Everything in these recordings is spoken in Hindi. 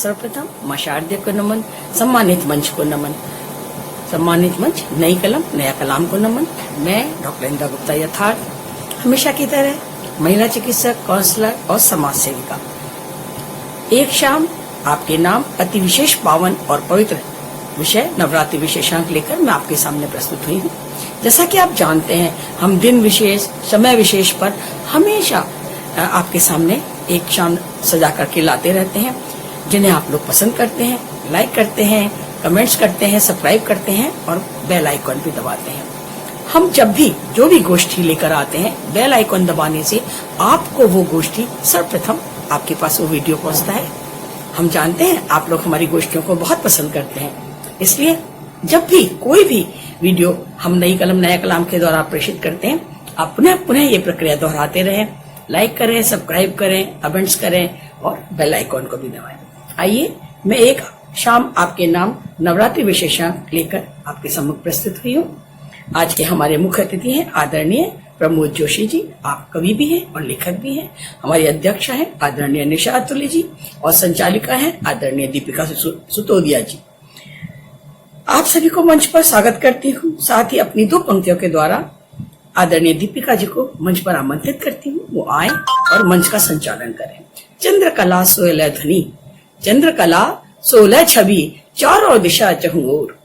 सर्वप्रथम मां शारदे को नमन, सम्मानित मंच को नमन, सम्मानित मंच नई कलम नया कलाम को नमन। मैं डॉक्टर इंद्रा गुप्ता यथार्थ हमेशा की तरह महिला चिकित्सक, काउंसलर और समाज सेविका। एक शाम आपके नाम अति विशेष पावन और पवित्र विषय नवरात्रि विशेषांक लेकर मैं आपके सामने प्रस्तुत हुई हूँ। जैसा कि आप जानते हैं, हम दिन विशेष समय विशेष पर हमेशा आपके सामने एक शाम सजा करके लाते रहते हैं, जिन्हें आप लोग पसंद करते हैं, लाइक करते हैं, कमेंट्स करते हैं, सब्सक्राइब करते हैं और बेल आइकॉन भी दबाते हैं। हम जब भी जो भी गोष्ठी लेकर आते हैं, बेल आइकॉन दबाने से आपको वो गोष्ठी सर्वप्रथम आपके पास वो वीडियो पहुंचता है। हम जानते हैं आप लोग हमारी गोष्ठियों को बहुत पसंद करते हैं, इसलिए जब भी कोई भी वीडियो हम नई कलम नया कलाम के द्वारा प्रेषित करते हैं, आप पुनः पुनः ये प्रक्रिया दोहराते रहें, लाइक करें, सब्सक्राइब करें, कमेंट्स करें और बेल आइकॉन को भी दबाएं। आइए, मैं एक शाम आपके नाम नवरात्रि विशेषांक लेकर आपके सम्मुख प्रस्तुत हुई हूँ। आज के हमारे मुख्य अतिथि हैं आदरणीय प्रमोद जोशी जी। आप कवि भी हैं और लेखक भी हैं। हमारी अध्यक्षा हैं आदरणीय निशा अतुल्य जी और संचालिका हैं आदरणीय दीपिका सुतोदिया जी। आप सभी को मंच पर स्वागत करती हूँ। साथ ही अपनी दो पंक्तियों के द्वारा आदरणीय दीपिका जी को मंच पर आमंत्रित करती हूँ, वो आए और मंच का संचालन करें। चंद्रकला सोलह ध्वनि, चंद्रकला 16 छवि, चारों दिशा चहुं ओर।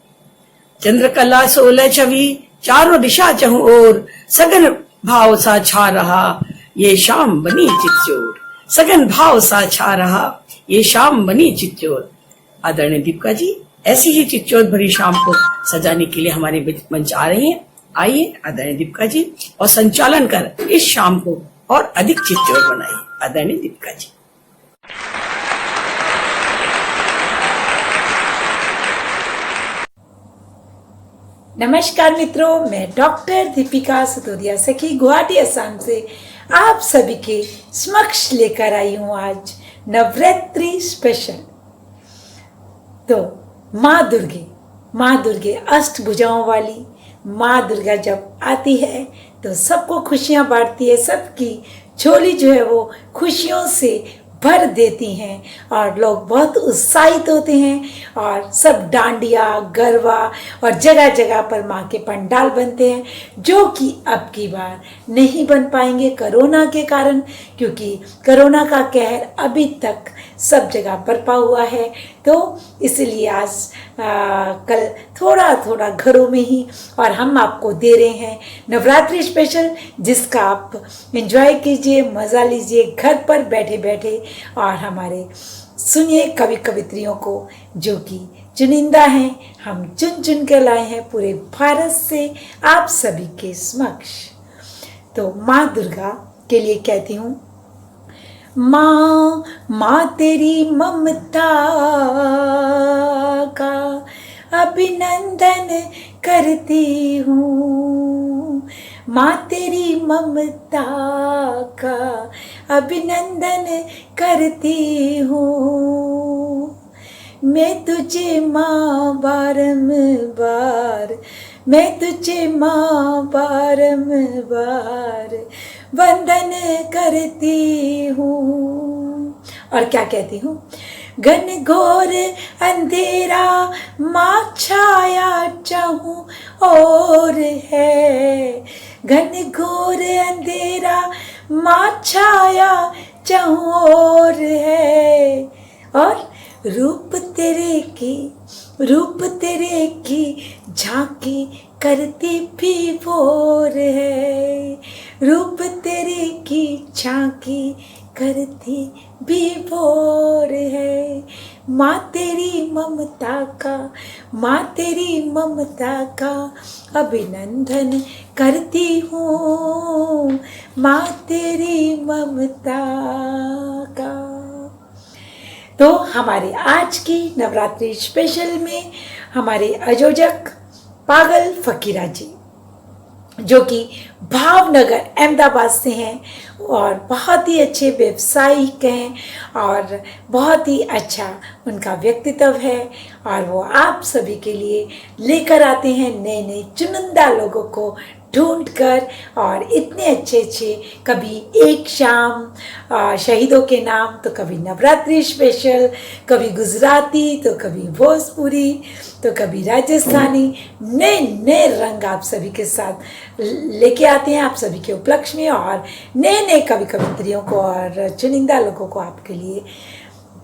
चंद्रकला 16 छवि, चारों दिशा चहुं ओर। सघन भाव सा छा रहा ये शाम बनी चित्चोर। सघन भाव सा छा रहा ये शाम बनी चित्चोर। आदरणीय दीपिका जी ऐसी ही चित्चोर भरी शाम को सजाने के लिए हमारे मंच आ रही हैं। आइए आदरणीय दीपिका जी और संचालन कर इस शाम को और अधिक चित्चोर बनाइए। आदरणीय दीपिका जी। नमस्कार मित्रों, मैं डॉक्टर दीपिका सुतोदिया सखी गुवाहाटी असम से आप सभी के समक्ष लेकर आई हूँ आज नवरात्रि स्पेशल। तो माँ दुर्गे अष्टभुजाओं वाली माँ दुर्गा जब आती है तो सबको खुशियाँ बांटती है, सबकी झोली जो है वो खुशियों से भर देती हैं और लोग बहुत उत्साहित होते हैं और सब डांडिया गरबा और जगह जगह पर माँ के पंडाल बनते हैं, जो कि अब की बार नहीं बन पाएंगे कोरोना के कारण, क्योंकि कोरोना का कहर अभी तक सब जगह बरपा हुआ है। तो इसलिए आज कल थोड़ा थोड़ा घरों में ही और हम आपको दे रहे हैं नवरात्रि स्पेशल, जिसका आप एंजॉय कीजिए, मज़ा लीजिए घर पर बैठे बैठे और हमारे सुनिए कवि कवित्रियों को, जो कि चुनिंदा हैं, हम चुन चुन के लाए हैं पूरे भारत से आप सभी के समक्ष। तो माँ दुर्गा के लिए कहती हूँ, माँ तेरी ममता का अभिनंदन करती हूँ। माँ तेरी ममता का अभिनंदन करती हूँ। मैं तुझे माँ बारंबार, मैं तुझे माँ बारंबार वंदन करती हूँ। और क्या कहती हूँ, घन घोर अंधेरा माँ छाया चाहूं और है। घन घोर अंधेरा माँ छाया चाहूं और है। और रूप तेरे की झांकी करती भी भोर है। रूप तेरे की झांकी करती भी भोर है। माँ तेरी ममता का अभिनंदन करती हूँ। माँ तेरी ममता का। तो हमारे आज की नवरात्रि स्पेशल में हमारे आयोजक पागल फकीरा जी, जो कि भावनगर अहमदाबाद से हैं और बहुत ही अच्छे व्यवसायिक हैं और बहुत ही अच्छा उनका व्यक्तित्व है, और वो आप सभी के लिए लेकर आते हैं नए नए चुनिंदा लोगों को ढूंढकर और इतने अच्छे अच्छे, कभी एक शाम शहीदों के नाम, तो कभी नवरात्रि स्पेशल, कभी गुजराती, तो कभी भोजपुरी, तो कभी राजस्थानी, नए नए रंग आप सभी के साथ लेके आते हैं, आप सभी के उपलक्ष्य में, और नए नए कवि कवित्रियों को और चुनिंदा लोगों को आपके लिए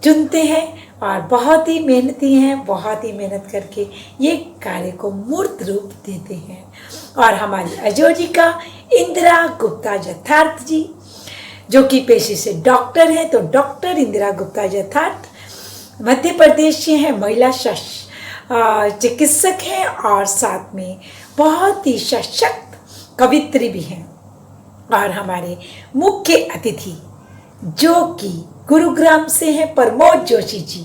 चुनते हैं, और बहुत ही मेहनती हैं, बहुत ही मेहनत करके ये कार्य को मूर्त रूप देते हैं। और हमारी अजोजिका इंदिरा गुप्ता जथार्थ जी, जो कि पेशे से डॉक्टर हैं, तो डॉक्टर इंदिरा गुप्ता जथार्थ मध्य प्रदेश से हैं, महिला चिकित्सक हैं, और साथ में बहुत ही सशक्त कवित्री भी हैं। और हमारे मुख्य अतिथि जो कि गुरुग्राम से हैं, प्रमोद जोशी जी,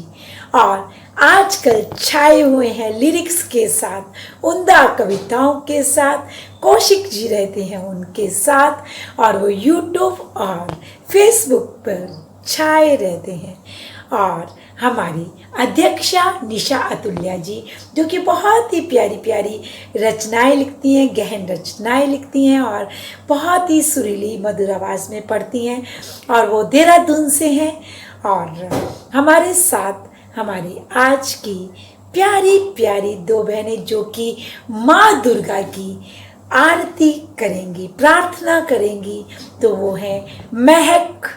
और आजकल छाए हुए हैं लिरिक्स के साथ, उम्दा कविताओं के साथ, कौशिक जी रहते हैं उनके साथ, और वो यूट्यूब और फेसबुक पर छाए रहते हैं। और हमारी अध्यक्षा निशा अतुल्या जी, जो कि बहुत ही प्यारी प्यारी रचनाएं लिखती हैं, गहन रचनाएं लिखती हैं, और बहुत ही सुरीली मधुर आवाज़ में पढ़ती हैं, और वो देहरादून से हैं। और हमारे साथ हमारी आज की प्यारी प्यारी दो बहनें, जो कि माँ दुर्गा की आरती करेंगी, प्रार्थना करेंगी, तो वो हैं महक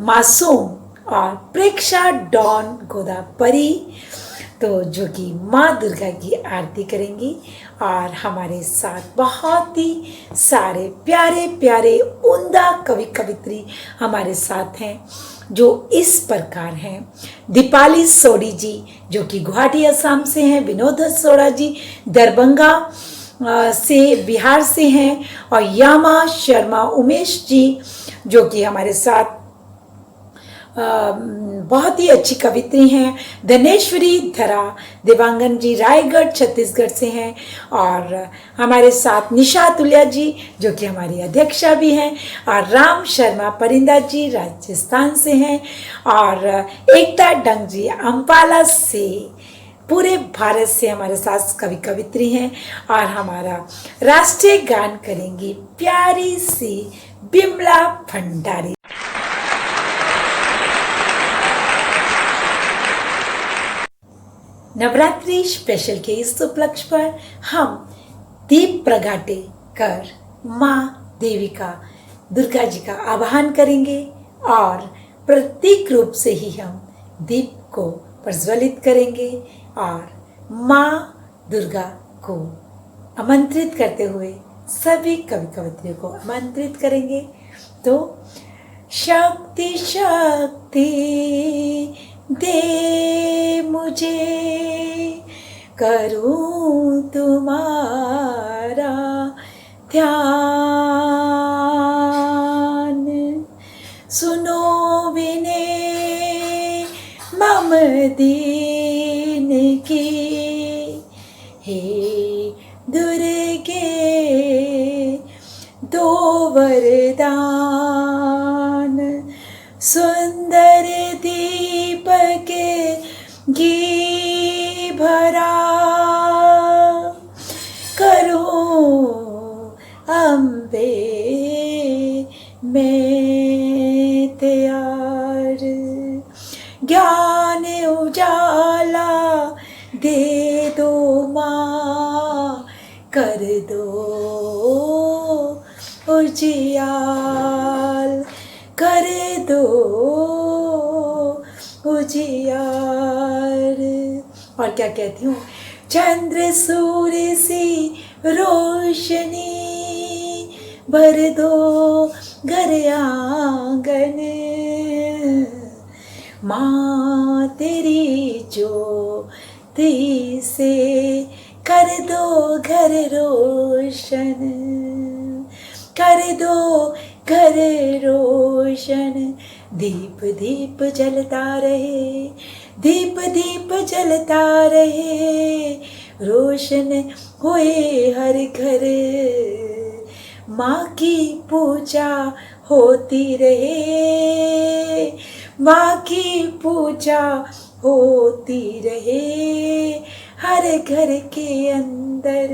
मासूम और प्रेक्षा डॉन गोदापरी, तो जो कि माँ दुर्गा की आरती करेंगी। और हमारे साथ बहुत ही सारे प्यारे प्यारे उम्दा कवि कवित्री हमारे साथ हैं, जो इस प्रकार हैं। दीपाली सोडी जी, जो कि गुवाहाटी असम से हैं, विनोद सोड़ा जी दरभंगा से बिहार से हैं, और यामा शर्मा उमेश जी, जो कि हमारे साथ बहुत ही अच्छी कवित्री हैं। धनेश्वरी धरा देवांगन जी रायगढ़ छत्तीसगढ़ से हैं, और हमारे साथ निशा तुल्या जी, जो कि हमारी अध्यक्षा भी हैं, और राम शर्मा परिंदा जी राजस्थान से हैं, और एकता डंग जी अम्पाला से, पूरे भारत से हमारे साथ कवि कवित्री हैं। और हमारा राष्ट्रीय गान करेंगी प्यारी सी बिमला भंडारी। नवरात्रि स्पेशल के इस उपलक्ष्य पर हम दीप प्रगाटे कर माँ देवी का, दुर्गा जी का आवाहन करेंगे, और प्रतीक रूप से ही हम दीप को प्रज्वलित करेंगे, और माँ दुर्गा को आमंत्रित करते हुए सभी कवि कवित्रियों को आमंत्रित करेंगे। तो शक्ति शक्ति दे मुझे, करूं तुम्हारा ध्यान, सुनो विने मम दीन की, हे दुर्गे दो वरदान, सुंदर दीपक घी भरा, करो अम्बे मैं तैयार, ज्ञान उजाला दे दो माँ, कर दो उजियाल, कर दो उजियार। और क्या कहती हूँ, चंद्र सूर्य सी रोशनी भर दो घर आंगन, माँ तेरी ज्योति से कर दो घर रोशन, कर दो घर रोशन, दीप दीप जलता रहे, दीप दीप जलता रहे, रोशन होए हर घर, माँ की पूजा होती रहे, माँ की पूजा होती रहे, हर घर के अंदर,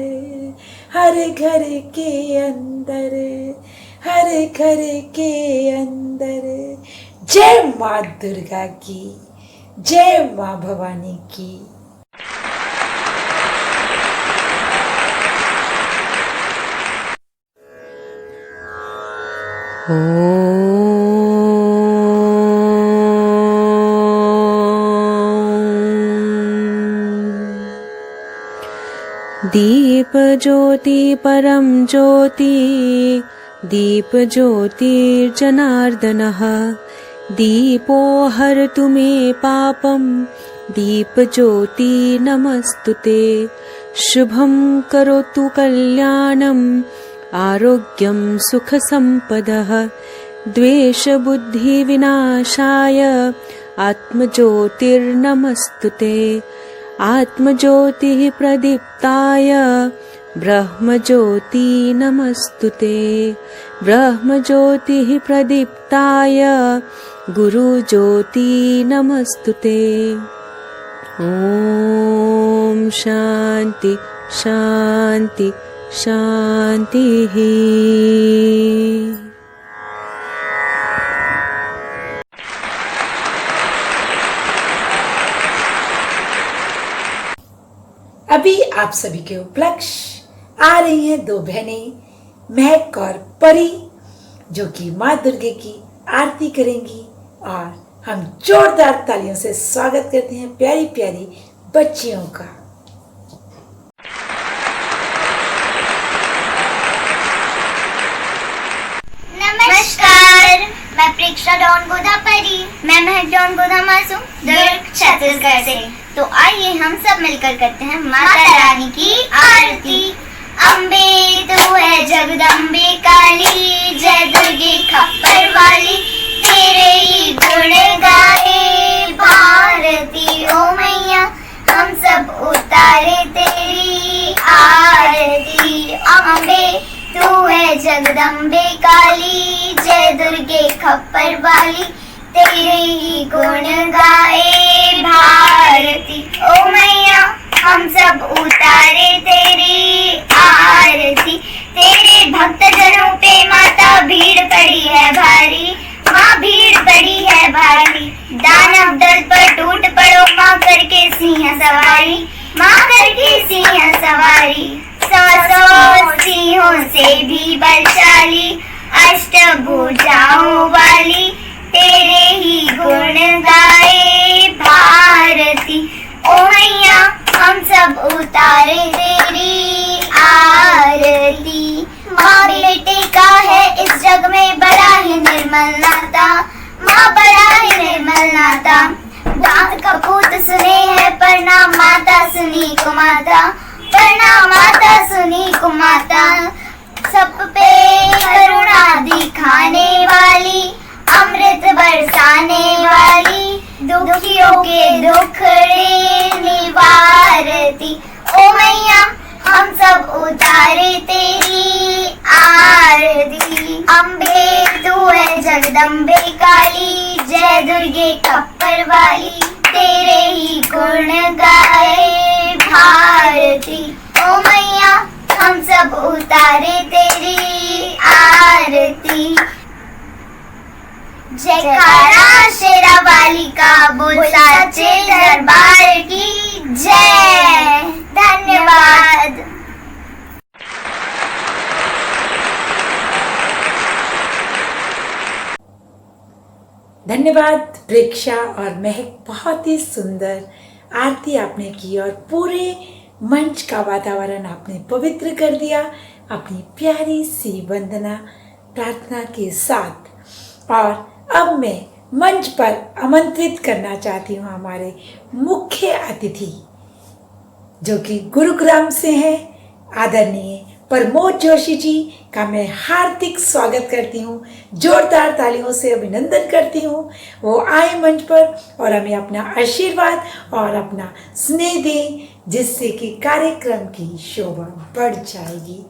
हर घर के अंदर, हर घर के अंदर। जय माँ दुर्गा की, जय माँ भवानी की। दीप ज्योति परम ज्योति, दीप ज्योतिर्जनार्दनः। दीपो हरतु मे पापं, दीप ज्योति नमस्तुते। शुभं करोतु कल्याणं, आरोग्यं सुख संपदः। द्वेष बुद्धि विनाशाय, आत्मज्योतिर्नमस्तुते। आत्मज्योतिः प्रदीप्ताय, ब्रह्मज्योति नमस्तुते। ब्रह्मज्योतिः प्रदीप्ताय, गुरुज्योति नमस्तुते। ॐ शान्ति शान्ति शान्तिः। अभी आप सभी के उपलक्ष्य आ रही हैं दो बहनें महक और परी, जो कि माँ दुर्गे की आरती करेंगी। और हम जोरदार तालियों से स्वागत करते हैं प्यारी प्यारी बच्चियों का। नमस्कार, मैं प्रेक्षा डॉन गोदा परी। मैं महक डॉन गोदा मासूम, दुर्ग छत्तीसगढ़ से। तो आइए हम सब मिलकर करते हैं माता रानी की आरती। अम्बे तू है जगदम्बे काली, जय दुर्गे खप्पर वाली, तेरे ही गुण गाए भारती ओ मैया। हम सब उतारे तेरी आरती। अम्बे तू है जगदम्बे काली, जय दुर्गे खप्पर वाली, तेरे ही गुण गाए भारती ओ मैया। हम सब उतारे तेरी आरती। तेरे भक्त जनों पे माता भीड़ पड़ी है भारी, माँ भीड़ पड़ी है भारी। दानव दल पर टूट पड़ो माँ करके सिंह सवारी, माँ करके सिंह सवारी। 100 सिंहों से भी बलशाली, अष्टभुजाओं वाली, तेरे ही गुण गाए भारती ओ मैया। हम सब उतारे तेरी आरती। माँ बेटे का है इस जग में बड़ा ही निर्मल नाता, माँ बड़ा ही निर्मल नाता। दांत कपूत सुने हैं प्रणाम माता सुनी को माता, प्रणाम माता सुनी को माता। सब पे करुणा दिखाने वाली, अमृत बरसाने वाली, दुखियों के दुखड़े निवारती ओ मैया। हम सब उतारे तेरी आरती। अम्बे तू है जगदम्बे काली, जय दुर्गे खप्पर वाली, तेरे ही गुण गाए भारती ओ मैया। हम सब उतारे तेरी आरती। जयकारा शेरा वाली का, बोल साचे दरबार की जय। धन्यवाद। धन्यवाद प्रेक्षा और महक, बहुत ही सुंदर आरती आपने की और पूरे मंच का वातावरण आपने पवित्र कर दिया अपनी प्यारी सी वंदना प्रार्थना के साथ। और अब मैं मंच पर आमंत्रित करना चाहती हूँ हमारे मुख्य अतिथि, जो कि गुरुग्राम से हैं, आदरणीय प्रमोद जोशी जी का मैं हार्दिक स्वागत करती हूँ, जोरदार तालियों से अभिनंदन करती हूँ। वो आए मंच पर और हमें अपना आशीर्वाद और अपना स्नेह दें, जिससे कि कार्यक्रम की शोभा बढ़ जाएगी।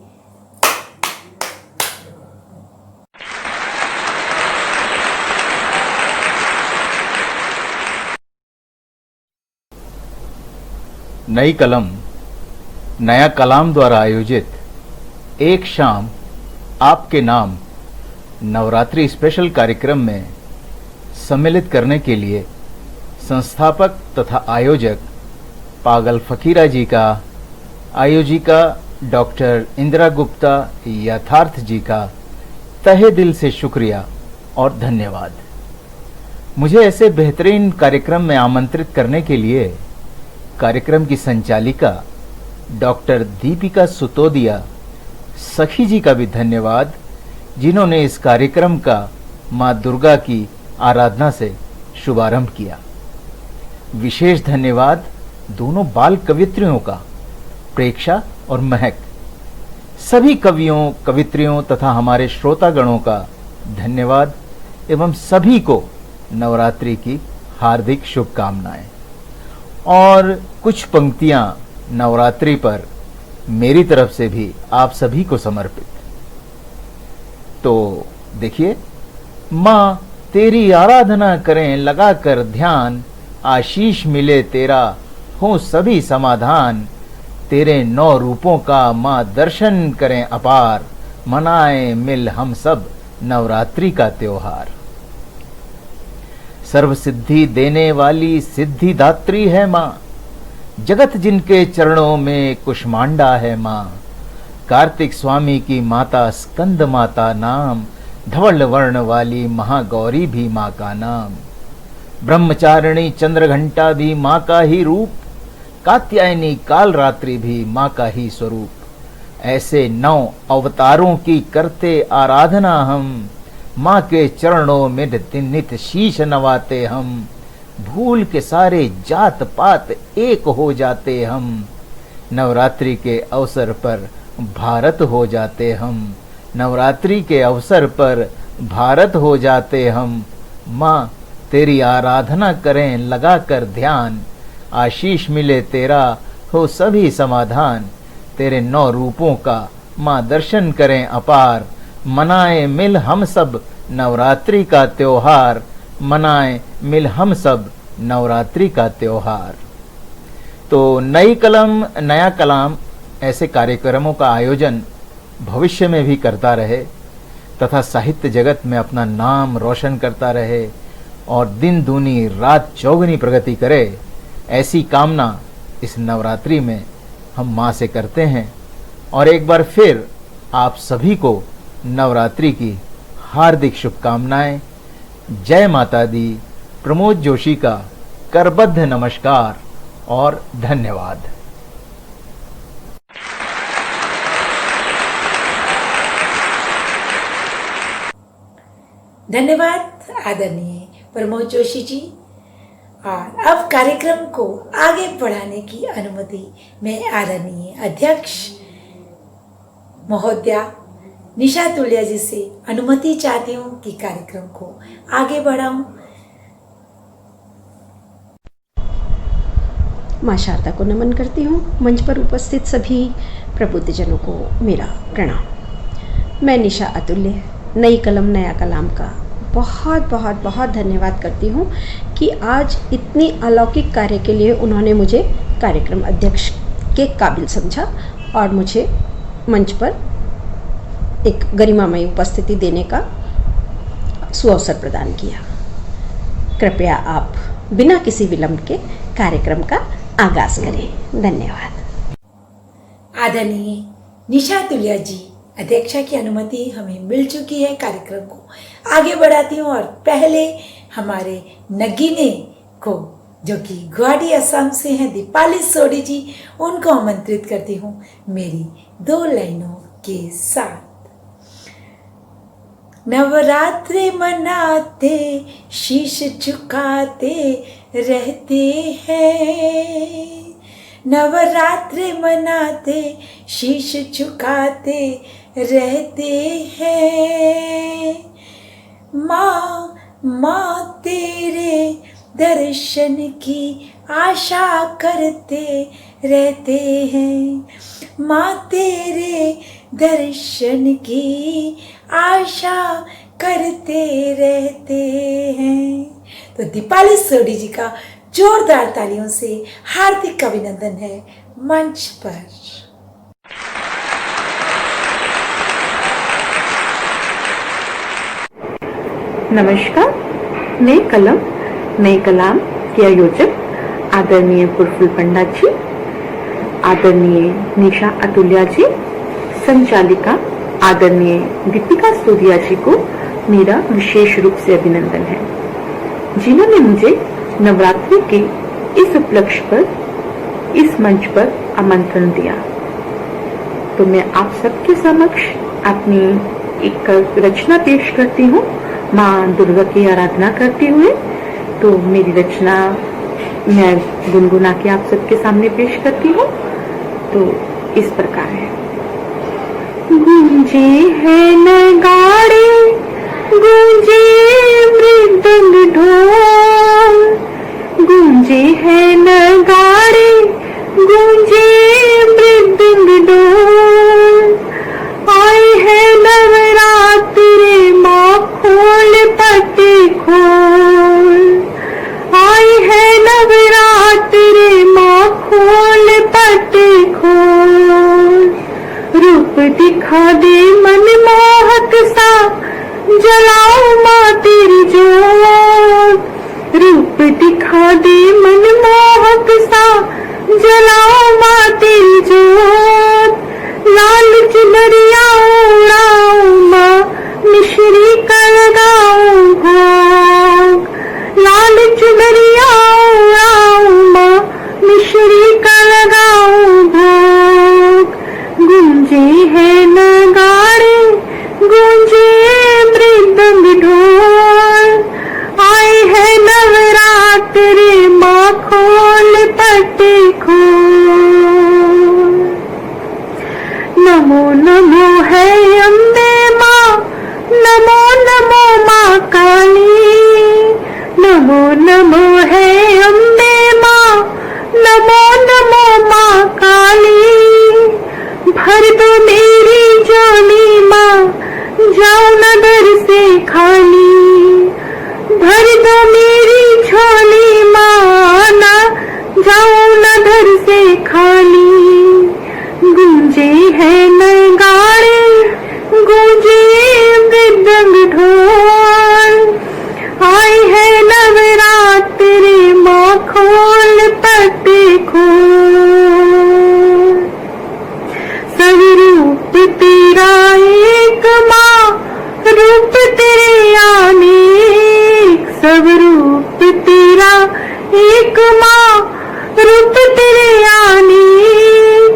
नई कलम नया कलाम द्वारा आयोजित एक शाम आपके नाम नवरात्रि स्पेशल कार्यक्रम में सम्मिलित करने के लिए संस्थापक तथा आयोजक पागल फकीरा जी का, आयोजिका डॉक्टर इंदिरा गुप्ता यथार्थ जी का तहे दिल से शुक्रिया और धन्यवाद। मुझे ऐसे बेहतरीन कार्यक्रम में आमंत्रित करने के लिए कार्यक्रम की संचालिका डॉक्टर दीपिका सुतोदिया सखी जी का भी धन्यवाद, जिन्होंने इस कार्यक्रम का मां दुर्गा की आराधना से शुभारंभ किया। विशेष धन्यवाद दोनों बाल कवित्रियों का, प्रेक्षा और महक, सभी कवियों, कवित्रियों तथा हमारे श्रोतागणों का धन्यवाद एवं सभी को नवरात्रि की हार्दिक शुभकामनाएं। और कुछ पंक्तियां नवरात्रि पर मेरी तरफ से भी आप सभी को समर्पित। तो देखिए, मां तेरी आराधना करें लगाकर ध्यान, आशीष मिले तेरा हो सभी समाधान, तेरे 9 रूपों का मां दर्शन करें अपार, मनाएं मिल हम सब नवरात्रि का त्योहार। सर्व सिद्धि देने वाली सिद्धिदात्री है मां, जगत जिनके चरणों में कुष्मांडा है मां, कार्तिक स्वामी की माता स्कंद माता नाम, धवल वर्ण वाली महागौरी भी मां का नाम, ब्रह्मचारिणी चंद्रघंटा भी मां का ही रूप, कात्यायनी काल रात्रि भी मां का ही स्वरूप। ऐसे 9 अवतारों की करते आराधना हम, मां के चरणों में नित शीश नवाते हम, भूल के सारे जात पात एक हो जाते हम, नवरात्रि के अवसर पर भारत हो जाते हम, नवरात्रि के अवसर पर भारत हो जाते हम। मां तेरी आराधना करें लगाकर ध्यान, आशीष मिले तेरा हो सभी समाधान, तेरे 9 रूपों का मां दर्शन करें अपार, मनाएं मिल हम सब नवरात्रि का त्योहार, मनाएं मिल हम सब नवरात्रि का त्योहार। तो नई कलम नया कलाम ऐसे कार्यक्रमों का आयोजन भविष्य में भी करता रहे तथा साहित्य जगत में अपना नाम रोशन करता रहे और दिन दूनी रात चौगुनी प्रगति करे, ऐसी कामना इस नवरात्रि में हम मां से करते हैं। और एक बार फिर आप सभी को नवरात्रि की हार्दिक शुभकामनाएं। जय माता दी। प्रमोद जोशी का करबद्ध नमस्कार और धन्यवाद। धन्यवाद आदरणीय प्रमोद जोशी जी। और अब कार्यक्रम को आगे बढ़ाने की अनुमति मैं आदरणीय अध्यक्ष महोदया निशा तुल्या जी से अनुमति चाहती हूँ कि कार्यक्रम को आगे बढ़ाऊं। माँ शारदा को नमन करती हूँ। मंच पर उपस्थित सभी प्रबुद्धजनों को मेरा प्रणाम। मैं निशा अतुल्य नई कलम नया कलाम का बहुत बहुत बहुत धन्यवाद करती हूँ कि आज इतनी अलौकिक कार्य के लिए उन्होंने मुझे कार्यक्रम अध्यक्ष के काबिल समझा और मुझे मंच पर एक गरिमामय उपस्थिति देने का सुअवसर प्रदान किया। कृपया आप बिना किसी विलंब के कार्यक्रम का आगाज करें। धन्यवाद। आदरणीय निशा तुल्या जी अध्यक्षा की अनुमति हमें मिल चुकी है। कार्यक्रम को आगे बढ़ाती हूँ और पहले हमारे नगीने को जो कि गुवाहाटी असम से हैं दीपाली सोडी जी, उनको आमंत्रित करती हूँ मेरी 2 लाइनों के साथ। नवरात्रि मनाते शीश झुकाते रहते हैं, नवरात्रि मनाते शीश झुकाते रहते हैं, माँ माँ तेरे दर्शन की आशा करते रहते हैं, माँ तेरे दर्शन की आशा करते रहते हैं। तो दीपाली सोडी जी का जोरदार तालियों से हार्दिक अभिनंदन है मंच पर। नमस्कार। नई कलम नई कलाम के आयोजक आदरणीय प्रफुल्ल पंडा जी, आदरणीय निशा अतुल्या जी, संचालिका आदरणीय दीपिका सूर्या जी को मेरा विशेष रूप से अभिनंदन है, जिन्होंने मुझे नवरात्रि के इस उपलक्ष्य पर इस मंच पर आमंत्रण दिया। तो मैं आप सबके समक्ष अपनी एक रचना पेश करती हूँ, माँ दुर्गा की आराधना करते हुए। तो मेरी रचना मैं गुनगुना के आप सबके सामने पेश करती हूँ। तो इस प्रकार है। गूंजे है नगाड़े, गूंजे मृदंग ढोल, गूंजे है नगाड़े, गूंजे मृदंग ढोल, आए है नवरात्रि माँ खोल पट्टी खोल, आए है नवरात्रि माँ खोल पट्टी खोल, रूप दिखा दे मनमोहक सा, जलाओ माँ तेरी जोत, रूप दिखा दे मनमोहक सा, जलाओ माँ तेरी जोत, लाल चुनरिया उड़ाओ माँ, मिश्री का लगाओ भोग, लाल चुनरिया उड़ाओ माँ, मिश्री का लगाओ भोग, गूंजे है नगाड़े, गूंजे मृदंग ढोल, आए है नवरात्रि माँ खोल पट्टी खोल, नमो नमो है अम्बे माँ, नमो नमो माँ काली, नमो नमो है अम्बे माँ, नमो नमो माँ काली, भर दो मेरी झोली माँ, जाओ न दर से खाली, भर दो मेरी झोली माँ, ना जाओ न दर से खाली, गूंजे है नगाड़े, गूंजे मृदंग ढोल, आए है नवरात्रि माँ खोल पट्टी खोल, सब रूप तेरा एक माँ, रूप तेरे अनेक, सब रूप तेरा एक माँ, रूप तेरे अनेक,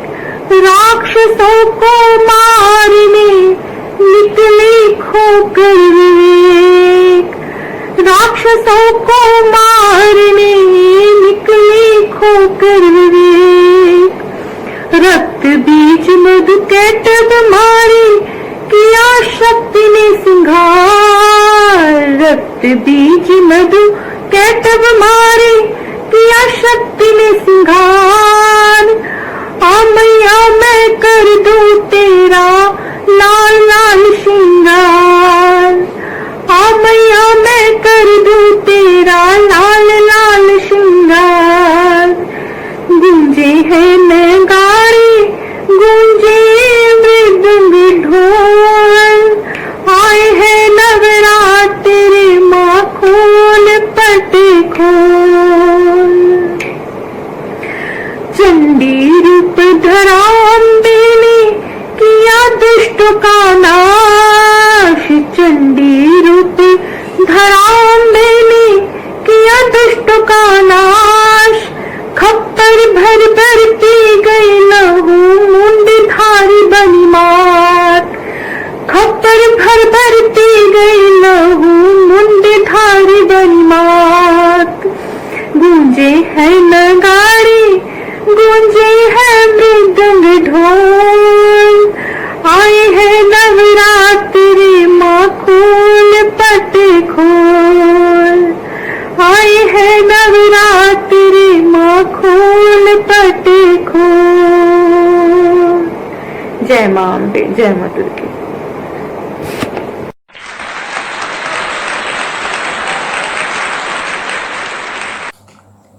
राक्षसों को मारने निकले खोकर विवेक, राक्षसों को मारने निकले खोकर विवेक, रक्त बीज मधु कैटब मारे, किया शक्ति ने सिंगार, रक्त बीज मधु कैटब मारे, किया शक्ति ने सिंगार, आ मैया मैं कर दूं तेरा लाल लाल श्रृंगार, आ मैया मैं कर दूं तेरा लाल लाल श्रृंगार, गूंजे है नगाड़े, गूंजे मृदंग ढोल, आए है नवरात्रि माँ खोल पट्टी खोल, चंडी रूप धरा अम्बे ने, किया दुष्टों का नाश, चंडी रूप धरा अम्बे ने, किया दुष्टों का नाश, खप्पर भर भर पी गई लहू, मुंड धारी बनी मात, खप्पर भर भर पी गई लहू, मुंड धारी बनी मात, गूंजे है नगाड़े, गूंजे है मृदंग ढोल, आए है नवरात्रि माँ खोल पट्टी खोल, आए है नवरात्रि माँ खोल पट्टी खोल। जय माँ अम्बे, जय माँ दुर्गे।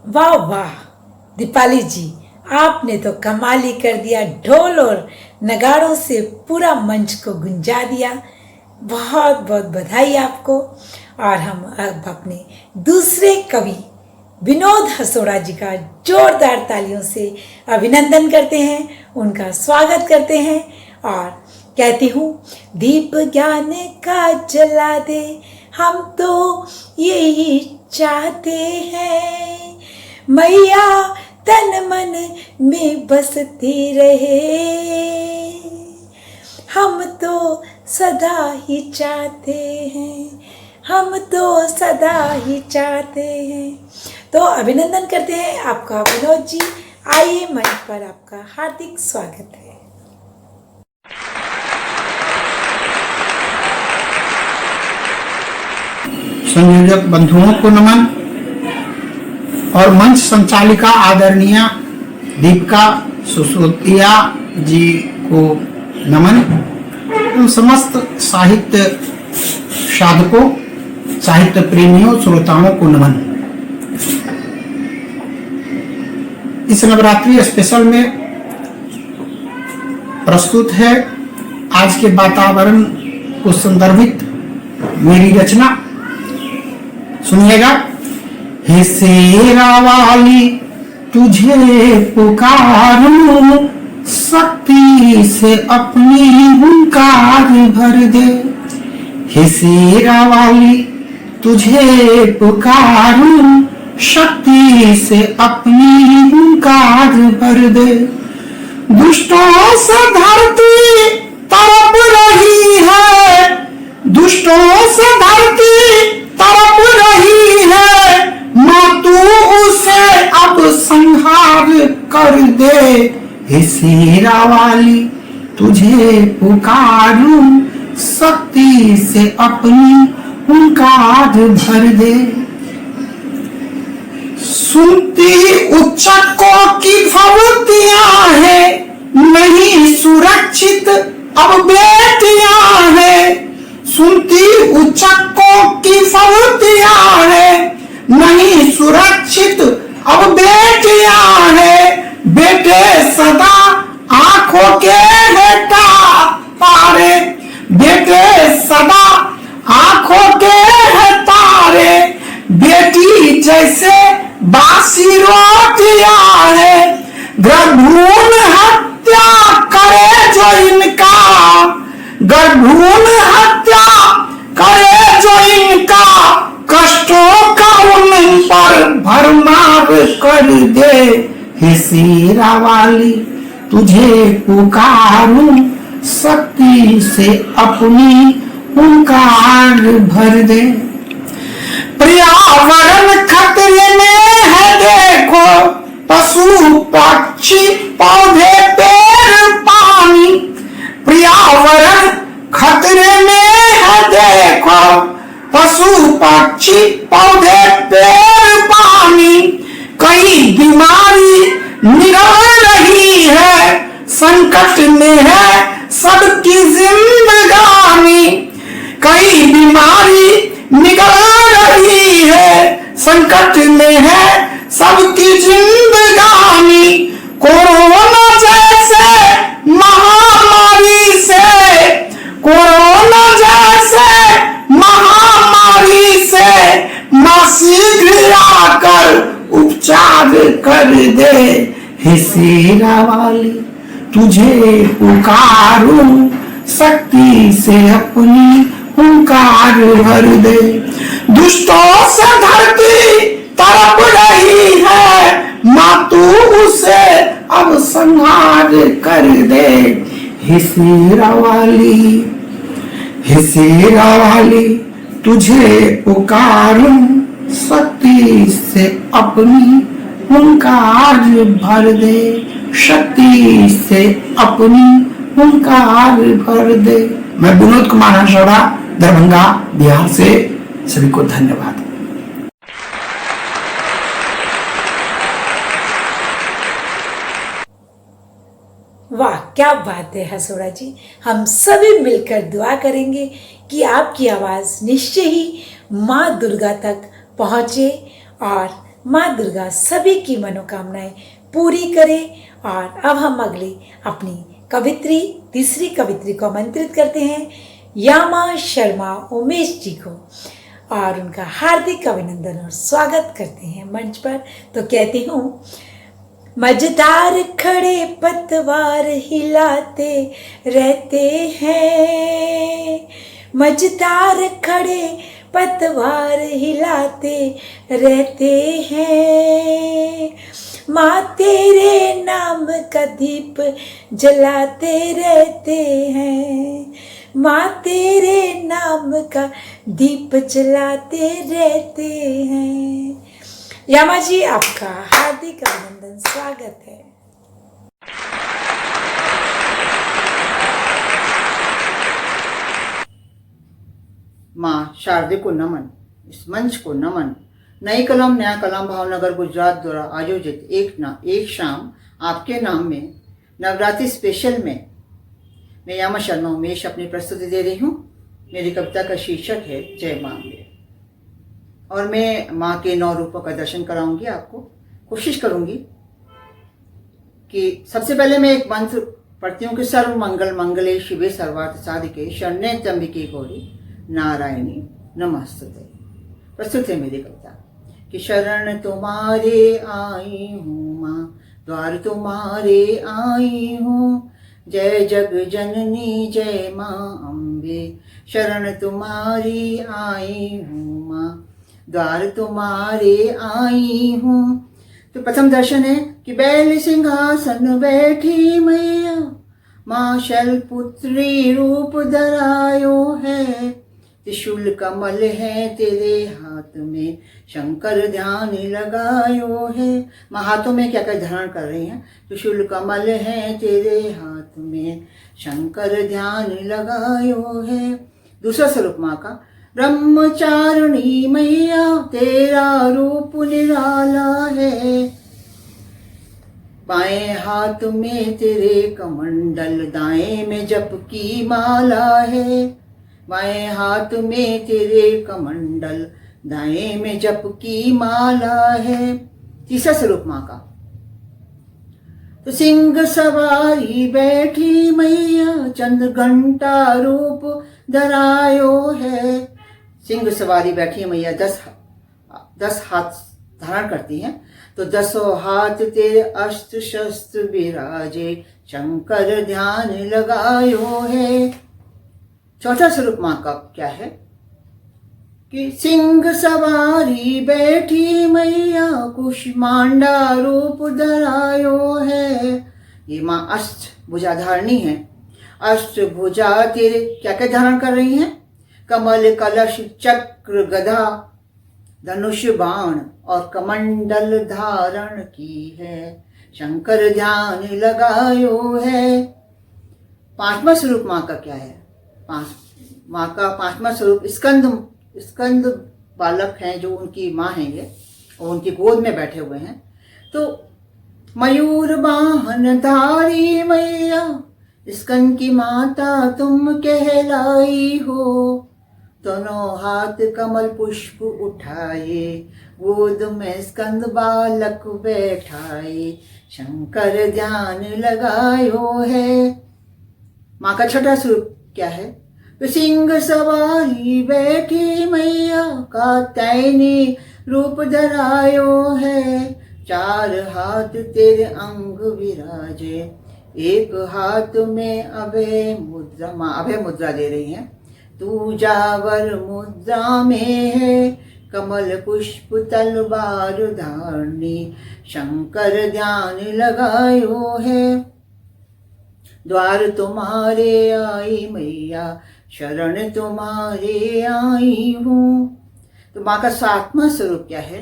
वाह वाह दीपाली जी, आपने तो कमाल ही कर दिया, ढोल और नगाड़ों से पूरा मंच को गुंजा दिया। बहुत बहुत बधाई आपको। और हम अब अपने दूसरे कवि विनोद हसोड़ा जी का जोरदार तालियों से अभिनंदन करते हैं, उनका स्वागत करते हैं और कहती हूँ, दीप ज्ञान का जला दे, हम तो यही चाहते हैं, मैया तन मन में बसती रहे, हम तो सदा ही चाहते हैं, हम तो सदा ही चाहते हैं। तो अभिनंदन करते हैं आपका विनोद जी। आइए मंच पर आपका हार्दिक स्वागत है। संयोजक बंधुओं को नमन और मंच संचालिका आदरणीय दीपिका सुसोदिया जी को नमन। समस्त साहित्य साधकों, साहित्य प्रेमियों, श्रोताओं को नमन। इस नवरात्रि स्पेशल में प्रस्तुत है आज के वातावरण को संदर्भित मेरी रचना। सुनिएगा। हे शेरा वाली तुझे पुकारूं, शक्ति से अपनी हुंकार भर दे। हे शेरा वाली तुझे पुकारूं, शक्ति से अपनी हुंकार भर दे। दुष्टों से धरती तड़प रही है, दुष्टों से धरती तड़प रही है, माँ तू उसे अब संहार कर दे। हे शेरा वाली तुझे पुकारूं, शक्ति से अपनी हुंकार भर दे। सुनती उच्चकों की भवतियां है, नहीं सुरक्षित अब बेटियां है। सुनती उच्चकों की भवतियां है, नहीं सुरक्षित अब बेटियां है। बेटे सदा आंखों के हेटा तारे, बेटे सदा आंखों के है तारे। बेटी जैसे बासी रोटियां है, गर्भूण हत्या करे जो इनका, गर्भूण हत्या करे जो इनका, कष्टों का उन पर भरमार कर दे। हे शेरा वाली तुझे पुकारूं, शक्ति से अपनी हुंकार भर दे। पर्यावरण खतरे में है देखो, पशु पक्षी पौधे पेड़ पानी। पर्यावरण खतरे में है देखो, पशु पक्षी पौधे पेड़ पानी। कई बीमारी निकल रही है, संकट में है सबकी जिंदगानी। कई बीमारी निकल रही है, संकट में है सबकी जिंदगानी। कोरोना जैसे महामारी से, कोरोना जैसे महामारी से, मां शीघ्र आकर उपचार कर दे। हे शेरा वाली तुझे पुकारूं, शक्ति से अपनी हुंकार भर दे। दुष्टों से धरती तड़प रही है, माँ तू उसे अब संहार कर दे। हे शेरा वाली, हे शेरा वाली तुझे पुकारूं, शक्ति से अपनी हुंकार भर दे। शक्ति से अपनी हुंकार भर दे। मैं विनोद कुमार हसोड़ा, दरभंगा, बिहार से सभी को धन्यवाद। वाह, क्या बात है हसोड़ा जी। हम सभी मिलकर दुआ करेंगे कि आपकी आवाज निश्चय ही माँ दुर्गा तक पहुँचे और माँ दुर्गा सभी की मनोकामनाएं पूरी करे। और अब हम अगले अपनी कवित्री, तीसरी कवित्री को आमंत्रित करते हैं, यामा शर्मा उमेश जी को। और उनका हार्दिक अभिनंदन और स्वागत करते हैं मंच पर। तो कहती हूँ, मजेदार खड़े पतवार हिलाते रहते हैं, मजेदार खड़े पतवार हिलाते रहते हैं, माँ तेरे नाम का दीप जलाते रहते हैं, माँ तेरे नाम का दीप जलाते रहते हैं। यामा जी, आपका हार्दिक अभिनंदन, स्वागत है। माँ शारदे को नमन, इस मंच को नमन। नई कलम नया कलाम भावनगर गुजरात द्वारा आयोजित एक शाम आपके नाम में नवरात्रि स्पेशल में मैं यामा शर्मा उमेश अपनी प्रस्तुति दे रही हूँ। मेरी कविता का शीर्षक है जय माँ अम्बे, और मैं माँ के 9 रूपों का दर्शन कराऊंगी आपको। कोशिश करूंगी कि सबसे पहले मैं एक मंत्र पढ़ती हूँ कि सर्व मंगल मंगले शिवे सर्वार्थ साधिके शरण्ये त्र्यंबके गौरी नारायणी नमस्तुते। प्रस्तुत है मेरी कविता कि शरण तुम्हारे आई हूँ माँ, द्वार तुम्हारे आई हूँ, जय जग जननी जय माँ अम्बे, शरण तुम्हारी आई हूँ माँ, द्वार तुम्हारे आई हूँ। तो प्रथम दर्शन है कि बैल सिंहासन बैठी मैया, माँ शैलपुत्री रूप धरायो है, त्रिशूल कमल है तेरे हाथ में, शंकर ध्यान लगायो है। माँ हाथों में क्या क्या धारण कर रही हैं? त्रिशूल कमल है तेरे हाथ में, शंकर ध्यान लगायो है। दूसरा स्वरूप माँ का, ब्रह्मचारिणी मैया तेरा रूप निराला है, बाएं हाथ में तेरे कमंडल, दाएं में जप की माला है, बाएं हाथ में तेरे कमंडल, दाएं में जप की माला है। तीसरा स्वरूप माँ का, तो सिंह सवारी बैठी मैया, चंद्र घंटा रूप धरायो है। सिंह सवारी बैठी मैया 10 हाथ धारण करती हैं, तो 10 हाथ तेरे अस्त्र शस्त्र विराजे, शंकर ध्यान लगायो है। चौथा स्वरूप माँ का क्या है कि सिंह सवारी बैठी मैया, कुष्मांडा रूप धरायो है। ये माँ अष्ट भुजाधारणी है। अष्ट भुजा तेरे क्या क्या धारण कर रही हैं? कमल कलश चक्र गदा धनुष बाण और कमंडल धारण की है, शंकर ध्यान लगायो है। पांचवा स्वरूप माँ का क्या है? माँ का पांचवा स्वरूप स्कंद बालक हैं, जो उनकी माँ हैं ये, और उनकी गोद में बैठे हुए हैं। तो मयूर वाहन धारी मैया, स्कंद की माता तुम कहलाई हो, दोनों हाथ कमल पुष्प उठाए, गोद में स्कंद बालक बैठाए, शंकर ध्यान लगायो है। माँ का छठा स्वरूप क्या है? तो सिंह सवारी बैठी मैया, कात्यायनी रूप धरायो है, 4 हाथ तेरे अंग विराजे, एक हाथ में अभय मुद्रा। माँ अभय मुद्रा दे रही हैं। तू जावर मुद्रा में है, कमल पुष्प तलवार धारणी, शंकर ध्यान लगायो है। द्वार तुम्हारे आई मैया, शरण तुम्हारे आई हूँ। तो माँ का 7वां स्वरूप क्या है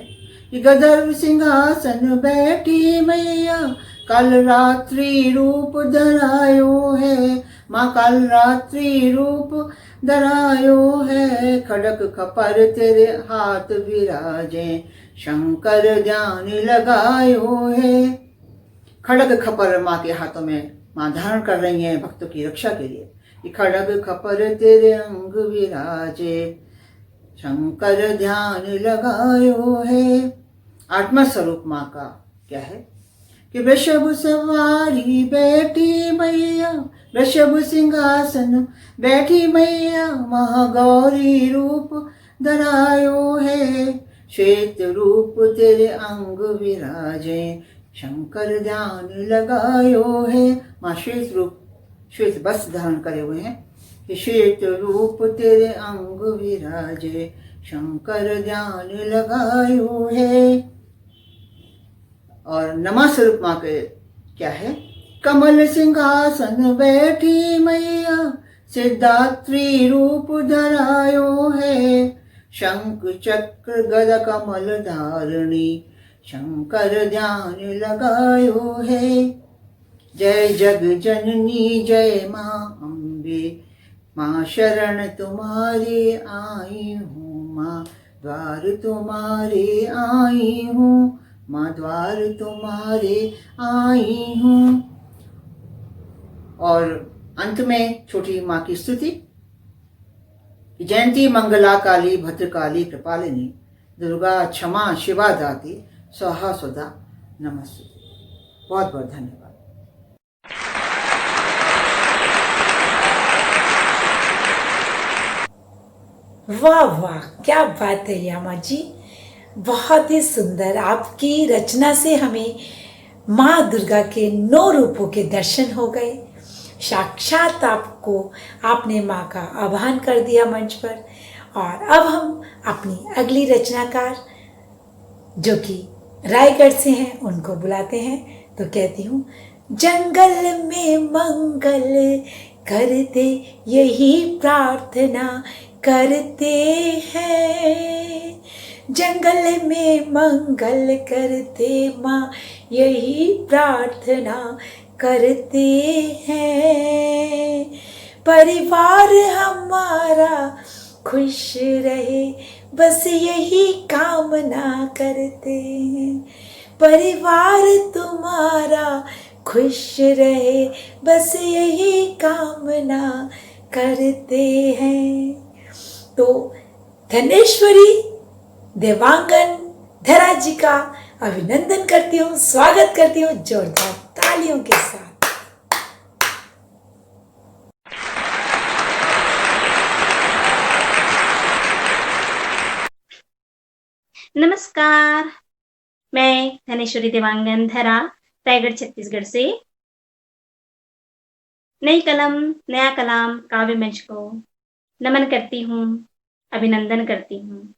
कि गदर्भ सिंहासन बैठी मैया, कल रात्रि रूप धरायो है। माँ कल रात्रि रूप धरायो है, खड़क खपर तेरे हाथ विराजे, शंकर ध्यान लगायो है। खड़ग खपर माँ के हाथों में माँ धारण कर रही हैं भक्तों की रक्षा के लिए। कि खड़ग खपर तेरे अंग विराजे, शंकर ध्यान लगायो है। 8वां स्वरूप माँ का क्या है कि वृषभ सवारी बैठी मैया, वृषभ सिंहासन बैठी मैया, महागौरी रूप धरायो है। श्वेत रूप तेरे अंग विराजे, शंकर ध्यान लगायो है। माँ श्वेत रूप, श्वेत वस्त्र धारण करे हुए हैं। कि श्वेत रूप तेरे अंग विराजे, शंकर ध्यान लगायो है। और नमा स्वरूप माँ के क्या है? कमल सिंहासन बैठी मैया, सिद्धात्री रूप धरायो है। शंख चक्र गद कमल धारणी, शंकर ध्यान लगायो है। जय जग जननी जय माँ अम्बे, माँ शरण तुम्हारे आई हूँ। माँ द्वार तुम्हारे आई हूँ, माँ द्वार तुम्हारे आई हूँ। और अंत में छोटी माँ की स्तुति। जयंती मंगला काली भद्रकाली कृपालिनी, दुर्गा क्षमा शिवा दाती, स्वाहा स्वधा नमस्ते। बहुत बहुत धन्यवाद। वाह वाह, क्या बात है यामा जी, बहुत ही सुंदर। आपकी रचना से हमें माँ दुर्गा के 9 रूपों के दर्शन हो गए। साक्षात आपने माँ का आह्वान कर दिया मंच पर। और अब हम अपनी अगली रचनाकार जो कि रायगढ़ से हैं उनको बुलाते हैं। तो कहती हूँ, जंगल में मंगल करते यही प्रार्थना करते हैं। जंगल में मंगल करते माँ यही प्रार्थना करते हैं। परिवार हमारा खुश रहे बस यही कामना करते हैं। परिवार तुम्हारा खुश रहे बस यही कामना करते हैं। तो धनेश्वरी देवांगन धरा जी का अभिनंदन करती हूँ, स्वागत करती हूँ जोरदार तालियों के साथ। नमस्कार, मैं धनेश्वरी देवांगन धरा रायगढ़ छत्तीसगढ़ से नई कलम नया कलाम काव्य मंच को नमन करती हूँ, अभिनंदन करती हूँ।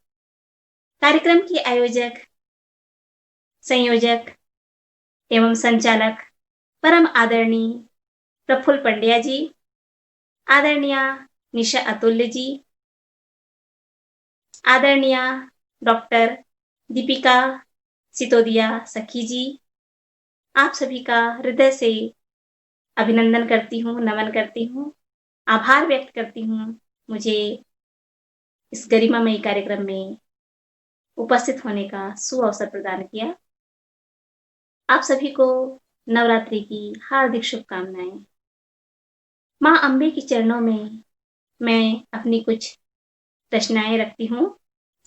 कार्यक्रम की आयोजक, संयोजक एवं संचालक परम आदरणीय प्रफुल्ल पंड्या जी, आदरणीय निशा अतुल्य जी, आदरणीय डॉक्टर दीपिका सितोदिया सखी जी, आप सभी का हृदय से अभिनंदन करती हूँ, नमन करती हूँ, आभार व्यक्त करती हूँ मुझे इस गरिमामयी कार्यक्रम में उपस्थित होने का सुअवसर प्रदान किया। आप सभी को नवरात्रि की हार्दिक शुभकामनाएं। माँ अम्बे के चरणों में मैं अपनी कुछ रचनाएं रखती हूँ।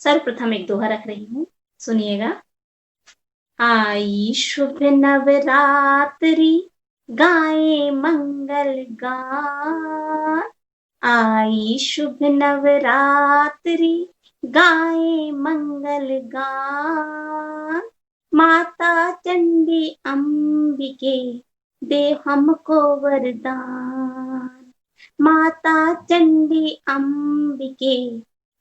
सर्वप्रथम एक दोहा रख रही हूँ, सुनिएगा। आई शुभ नवरात्रि गाए मंगल गान, आई शुभ नवरात्रि गाए मंगल गान। माता चंडी अंबिके दे हमको वरदान, माता चंडी अंबिके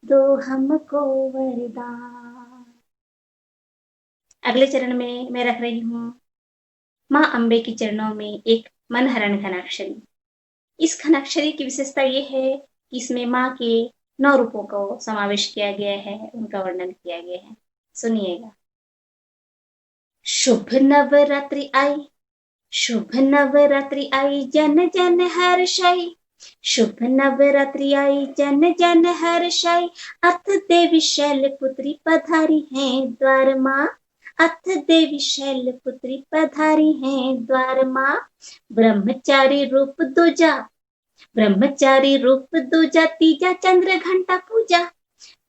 दो हमको वरदान। अगले चरण में मैं रख रही हूँ माँ अम्बे के चरणों में एक मनहरण घनाक्षरी। इस घनाक्षरी की विशेषता ये है कि इसमें माँ के 9 रूपों को समावेश किया गया है, उनका वर्णन किया गया है। सुनिएगा। शुभ नवरात्रि आई, शुभ नवरात्रि आई, जन जन हर्षाई। शुभ नवरात्रि आई, जन जन हर्षाई। अथ देवी शैलपुत्री पधारी हैं द्वार माँ, अथ देवी शैलपुत्री पधारी हैं द्वार माँ। ब्रह्मचारी रूप दूजा, ब्रह्मचारी रूप दूजा, तीजा चंद्र घंटा पूजा।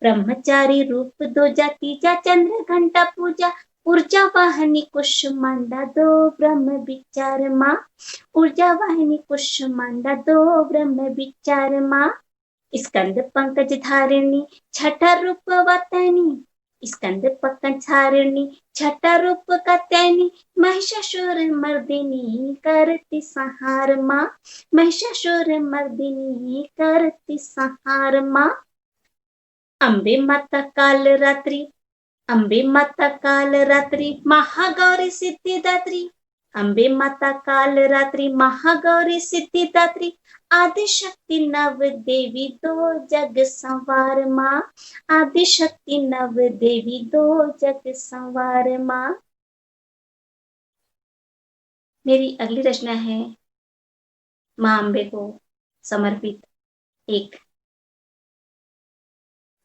ब्रह्मचारी रूप दूजा, तीजा चंद्र घंटा पूजा। ऊर्जा वाहिनी कुष्मांडा दो ब्रह्म विचार माँ, ऊर्जा वाहिनी कुष्मांडा दो ब्रह्म विचार माँ। स्कंद पंकज धारिणी छठा रूप वतनी, स्कंद पंकज धारिणी छठा रूप कतनी, महिषासुर मर्दिनी करती संहार माँ, महिषासुर मर्दिनी करती संहार माँ। अम्बे माता काल रात्रि, अम्बे माता काल रात्रि महागौरी सिद्धिदात्री, अम्बे माता काल रात्रि महागौरी सिद्धिदात्री, आदिशक्ति नव देवी दो जग संवार माँ, आदिशक्ति नव देवी दो जग संवार माँ। मेरी अगली रचना है माँ अम्बे को समर्पित एक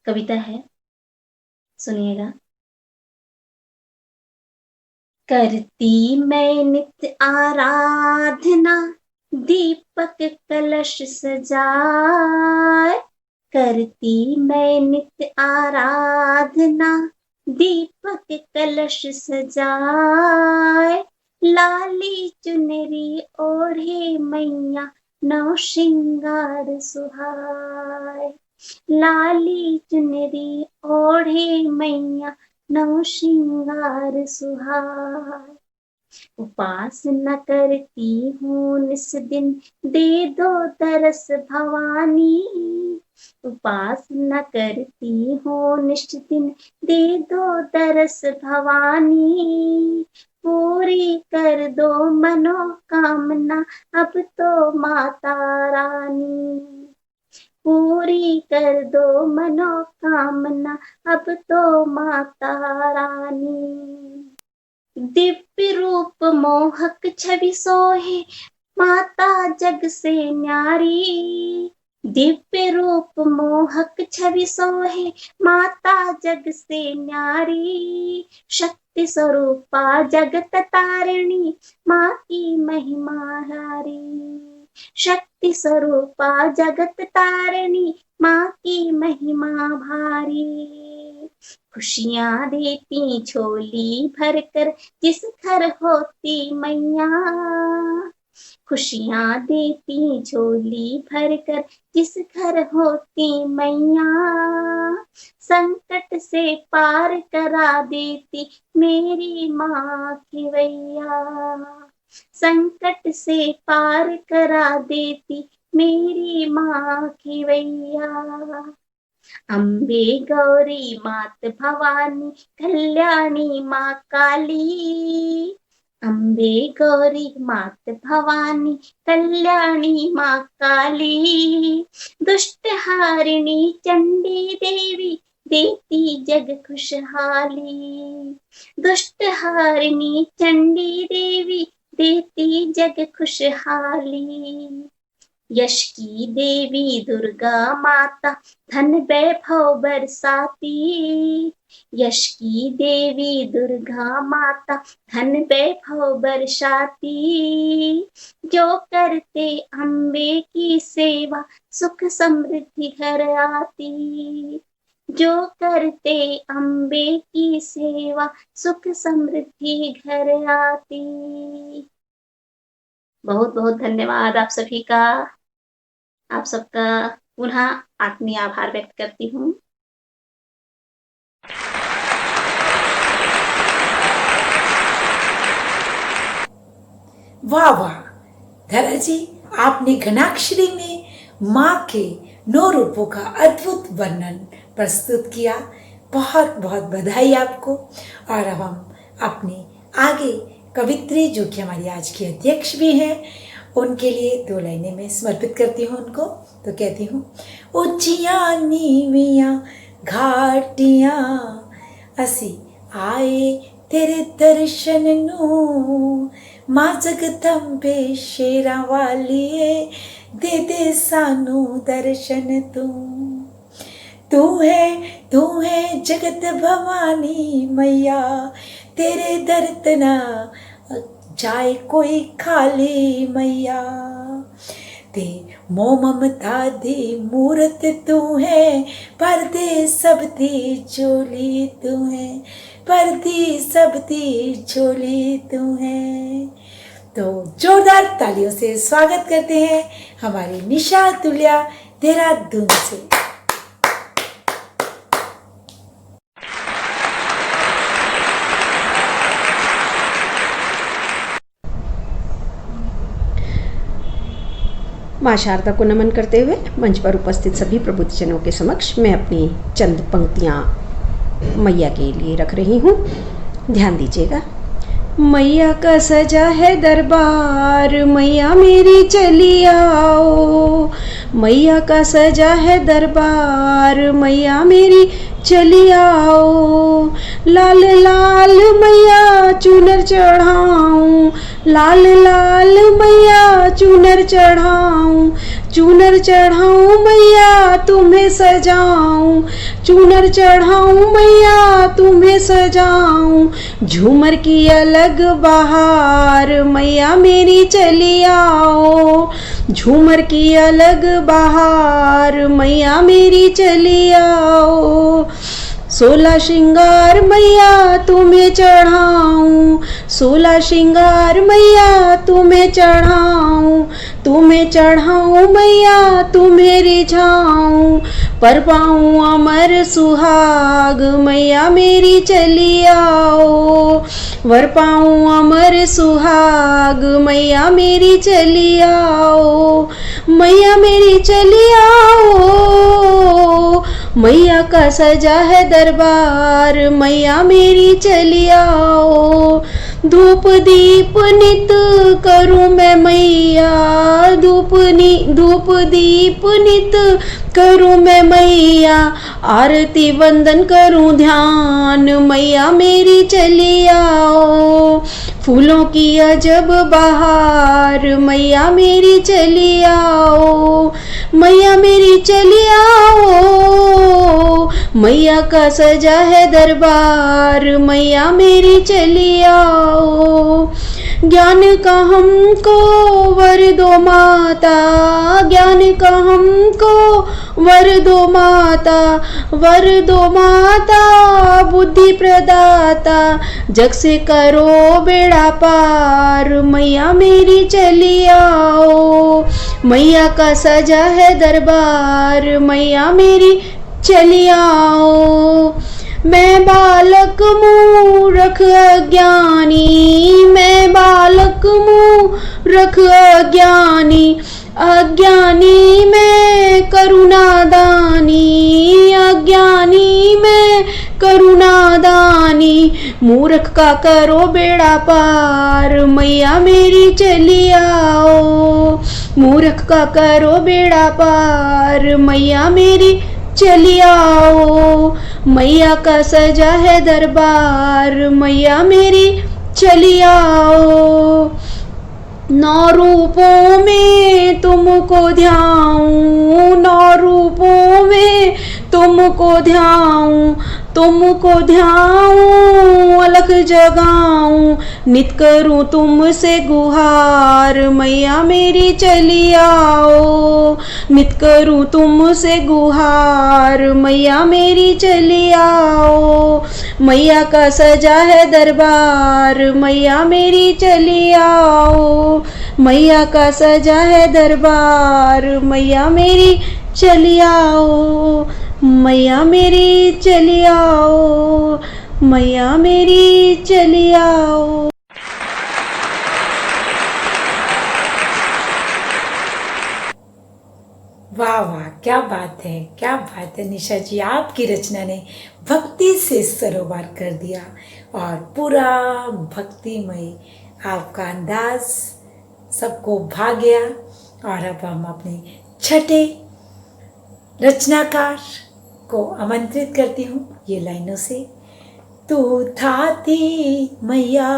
कविता है, सुनिएगा। करती मैं नित्य आराधना दीपक कलश सजाए, करती मैं नित्य आराधना दीपक कलश सजाए, लाली चुनरी ओढ़े मैया नौ श्रृंगार सुहाए, लाली चुनरी ओढ़े मैया नौ श्रृंगार सुहाए। उपासना करती हूँ निस दिन दे दो तरस भवानी, उपासना करती हूँ निस दिन दे दो तरस भवानी, पूरी कर दो मनोकामना अब तो माता रानी, पूरी कर दो मनोकामना अब तो माता रानी। दिव्य रूप मोहक छवि सोहे माता जग से न्यारी, दिव्य रूप मोहक छवि सोहे माता जग से न्यारी, शक्ति स्वरूपा जगत तारिणी माँ की महिमा हारी, शक्ति स्वरूपा जगत तारिणी माँ की महिमा भारी, खुशियाँ देती झोली भर कर जिस घर होती मैया, खुशियाँ देती झोली भर कर जिस घर होती मैया, संकट से पार करा देती मेरी माँ की वैया, संकट से पार करा देती मेरी माँ की वैया। अम्बे गौरी मात भवानी कल्याणी माँ काली, अम्बे गौरी मात भवानी कल्याणी माँ काली, दुष्ट हारिणी चंडी देवी देती जग खुशहाली, दुष्ट हारिणी चंडी देवी देती जग खुशहाली। यश की देवी दुर्गा माता धन वैभव बरसाती, यश की देवी दुर्गा माता धन वैभव बरसाती, जो करते अम्बे की सेवा सुख समृद्धि घर आती, जो करते अम्बे की सेवा सुख समृद्धि घर आती। बहुत बहुत धन्यवाद आप सभी का, आप सबका पुनः आत्मीय आभार व्यक्त करती हूँ। वाह वाह धरा जी, आपने घनाक्षरी में माँ के 9 रूपों का अद्भुत वर्णन प्रस्तुत किया। बहुत बहुत बधाई आपको। और अब हम अपने आगे कवित्री, जो कि हमारी आज की अध्यक्ष भी हैं, उनके लिए 2 लाइनें में समर्पित करती हूँ उनको। तो कहती हूँ, ऊंचियां नीवियां घाटियां असी आए तेरे दर्शन नू, माँ जगदम्बे शेरा वालिए दे दे सानू दर्शन तू है जगत भवानी मैया, तेरे दर्द ना जाए कोई खाली मैया, ते मोह ममता दी मूरत तू है, पर्दे सब दी झोली तू है, पर्दी सब दी झोली तू है। तो जोरदार तालियों से स्वागत करते हैं हमारी निशा अतुल्या देहरादून से। माँ शारदा को नमन करते हुए मंच पर उपस्थित सभी प्रबुद्धजनों के समक्ष मैं अपनी चंद पंक्तियाँ मैया के लिए रख रही हूँ। ध्यान दीजिएगा। मैया का सजा है दरबार, मैया मेरी चली आओ। मैया का सजा है दरबार, मैया मेरी चली आओ। लाल लाल मैया चुनर चढ़ाऊं, लाल लाल मैया चुनर चढ़ाऊं। चुनर चढ़ाऊं मैया तुम्हें सजाऊं, चुनर चढ़ाऊं मैया तुम्हें सजाऊं। झूमर की अलग बहार, मैया मेरी चली आओ। झूमर की अलग बहार, मैया मेरी चली आओ। 16 श्रृंगार मैया तुम्हें चढ़ाऊं, 16 श्रृंगार मैया तुम्हें चढ़ाऊं। तुम्हें चढ़ाऊं मैया तुम्हें रिझाऊं, पर पाऊं अमर सुहाग, मैया मेरी चली आओ। वर पाऊं अमर सुहाग, मैया मेरी चली आओ। मैया मेरी चली आओ। मैया का सजा है दरबार, मैया मेरी चली आओ। धूप दीप नित करूं मैं मैया, धूप दीप नित करूं मैं मैया। आरती वंदन करूं ध्यान, मैया मेरी चली आओ। फूलों की अजब बहार, मैया मेरी चली आओ। मैया मेरी चली आओ। मैया का सजा है दरबार, मैया मेरी चली आओ। ज्ञान का हमको वर दो माता, ज्ञान का हमको वर दो माता। वर दो माता बुद्धि प्रदाता, जग से करो बेड़ा पार, मैया मेरी चली आओ। मैया का सजा है दरबार, मैया मेरी चली आओ। मैं बालक मूरख अज्ञानी, मैं बालक मूरख अज्ञानी। अज्ञानी मैं करुणादानी, अज्ञानी मैं करुणादानी। मूर्ख का करो बेड़ा पार, मैया मेरी चली आओ। मूर्ख का करो बेड़ा पार, मैया मेरी चली आओ। मैया का सजा है दरबार, मैया मेरी चली आओ। 9 रूपों में तुमको ध्याऊं, 9 रूपों में तुमको ध्याऊं। तुमको ध्याऊं अलख जगाऊं, नित करूं तुमसे गुहार, मैया मेरी चली आओ। नित करूं तुमसे गुहार, मैया मेरी चली आओ। मैया का सजा है दरबार, मैया मेरी चली आओ। मैया का सजा है दरबार, मैया मेरी चली आओ। मैया मेरी चली आओ। मैया मेरी चली आओ। वाह वाह, क्या बात है, क्या बात है निशा जी। आपकी रचना ने भक्ति से सरोवर कर दिया और पूरा भक्तिमय आपका अंदाज सबको भा गया। और अब हम अपने छठे रचनाकार को आमंत्रित करती हूँ ये लाइनों से। तू थाती मैया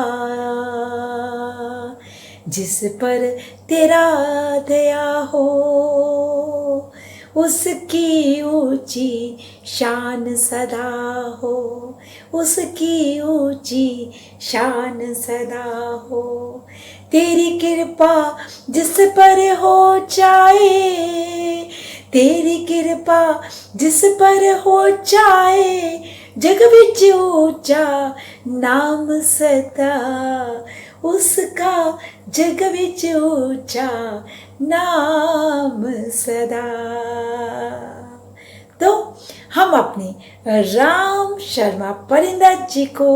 जिस पर तेरा दया हो, उसकी ऊंची शान सदा हो, उसकी ऊंची शान सदा हो। तेरी कृपा जिस पर हो जाए, तेरी कृपा जिस पर हो जाए, जग विच ऊंचा नाम सदा उसका, जग विच ऊंचा नाम सदा। तो हम अपने राम शर्मा परिंदा जी को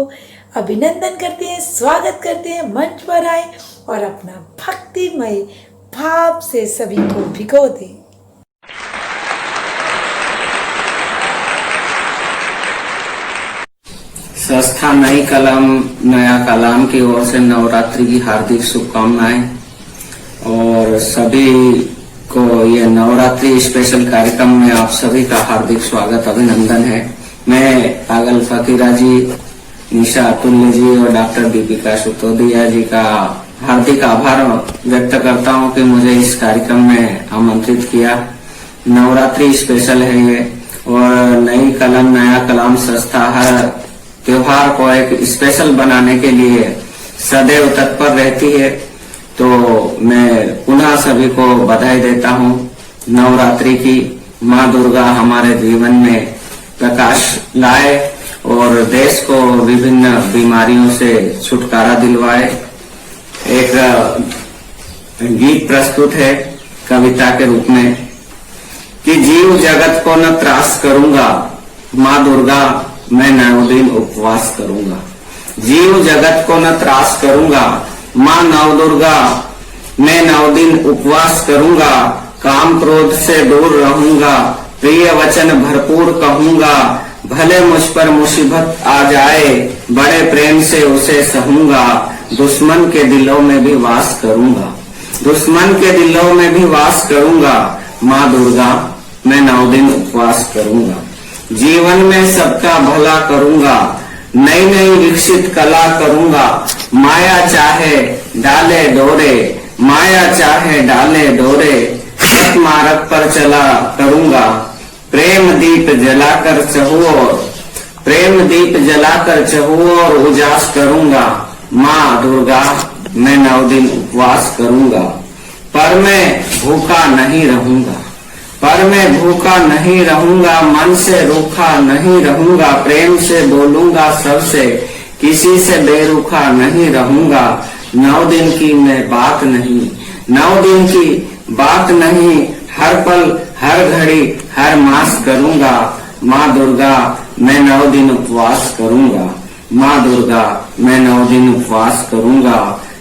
अभिनंदन करते हैं, स्वागत करते हैं, मंच पर आए और अपना भक्तिमय भाव से सभी को भिगो दें। संस्था नई कलम नया कलाम की ओर से नवरात्रि की हार्दिक शुभकामनाएं और सभी को ये नवरात्रि स्पेशल कार्यक्रम में आप सभी का हार्दिक स्वागत अभिनंदन है। मैं पागल फकीरा जी, निशा अतुल्य जी और डॉक्टर दीपिका सुतोदिया जी का हार्दिक आभार व्यक्त करता हूं कि मुझे इस कार्यक्रम में आमंत्रित किया। नवरात्रि स्पेशल है ये और नई कलम नया कलाम संस्था हर त्योहार को एक स्पेशल बनाने के लिए सदैव तत्पर रहती है। तो मैं पुनः सभी को बधाई देता हूँ नवरात्रि की। माँ दुर्गा हमारे जीवन में प्रकाश लाए और देश को विभिन्न बीमारियों से छुटकारा दिलवाए। एक गीत प्रस्तुत है कविता के रूप में कि जीव जगत को न त्रास करूंगा, माँ दुर्गा मैं 9 दिन उपवास करूंगा। जीव जगत को न त्रास करूंगा, माँ नव दुर्गा मैं 9 दिन उपवास करूंगा। काम क्रोध से दूर रहूंगा, प्रिय वचन भरपूर कहूंगा। भले मुझ पर मुसीबत आ जाए, बड़े प्रेम से उसे सहूंगा। दुश्मन के दिलों में भी वास करूंगा, दुश्मन के दिलों में भी वास करूंगा। माँ दुर्गा मैं 9 दिन उपवास करूंगा। जीवन में सबका भला करूंगा, नई नई विकसित कला करूंगा। माया चाहे डाले डोरे, माया चाहे डाले डोरे, सत मार्ग पर चला करूंगा। प्रेम दीप जलाकर चहुओर, प्रेम दीप जलाकर चहुओर उजास करूंगा। माँ दुर्गा मैं 9 दिन उपवास करूंगा। पर मैं भूखा नहीं रहूंगा, पर मैं भूखा नहीं रहूंगा। मन से रूखा नहीं रहूंगा, प्रेम से बोलूंगा सबसे, किसी से बेरुखा नहीं रहूंगा। 9 दिन की मैं बात नहीं, 9 दिन की बात नहीं, हर पल हर घड़ी हर मास करूंगा। माँ दुर्गा मैं 9 दिन उपवास करूंगा। माँ दुर्गा मैं 9 दिन उपवास करूंगा।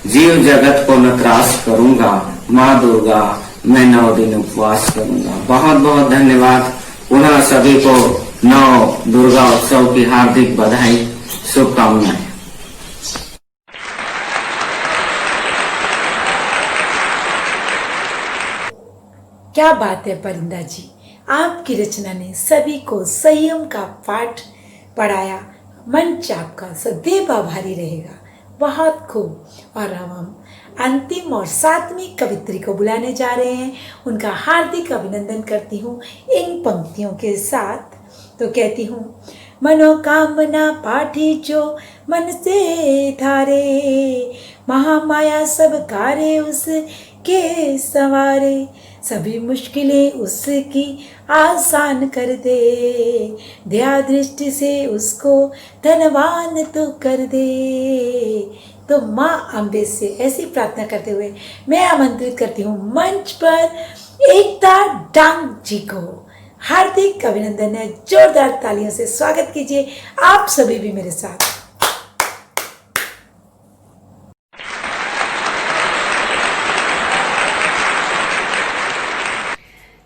जीव जगत को न त्रास करूंगा, माँ दुर्गा मैं 9 दिन उपवास करूंगा। बहुत बहुत धन्यवाद। पुनः सभी को 9 दुर्गा उत्सव की हार्दिक बधाई, शुभकामनाएं। क्या बात है परिंदा जी, आपकी रचना ने सभी को संयम का पाठ पढ़ाया। मंच आपका सदैव आभारी रहेगा। बहुत खूब। और हम अंतिम और 7वीं कवित्री को बुलाने जा रहे हैं। उनका हार्दिक अभिनंदन करती हूँ इन पंक्तियों के साथ। तो कहती हूँ, मनोकामना पाठी जो मन से धारे, महामाया सब कार्य उसके संवारे। सभी मुश्किलें उसकी आसान कर दे, दया दृष्टि से उसको धनवान तो कर दे। तो माँ अम्बे से ऐसी प्रार्थना करते हुए मैं आमंत्रित करती हूँ मंच पर एकता डांग जी को। हार्दिक अभिनंदन है, जोरदार तालियों से स्वागत कीजिए आप सभी भी मेरे साथ।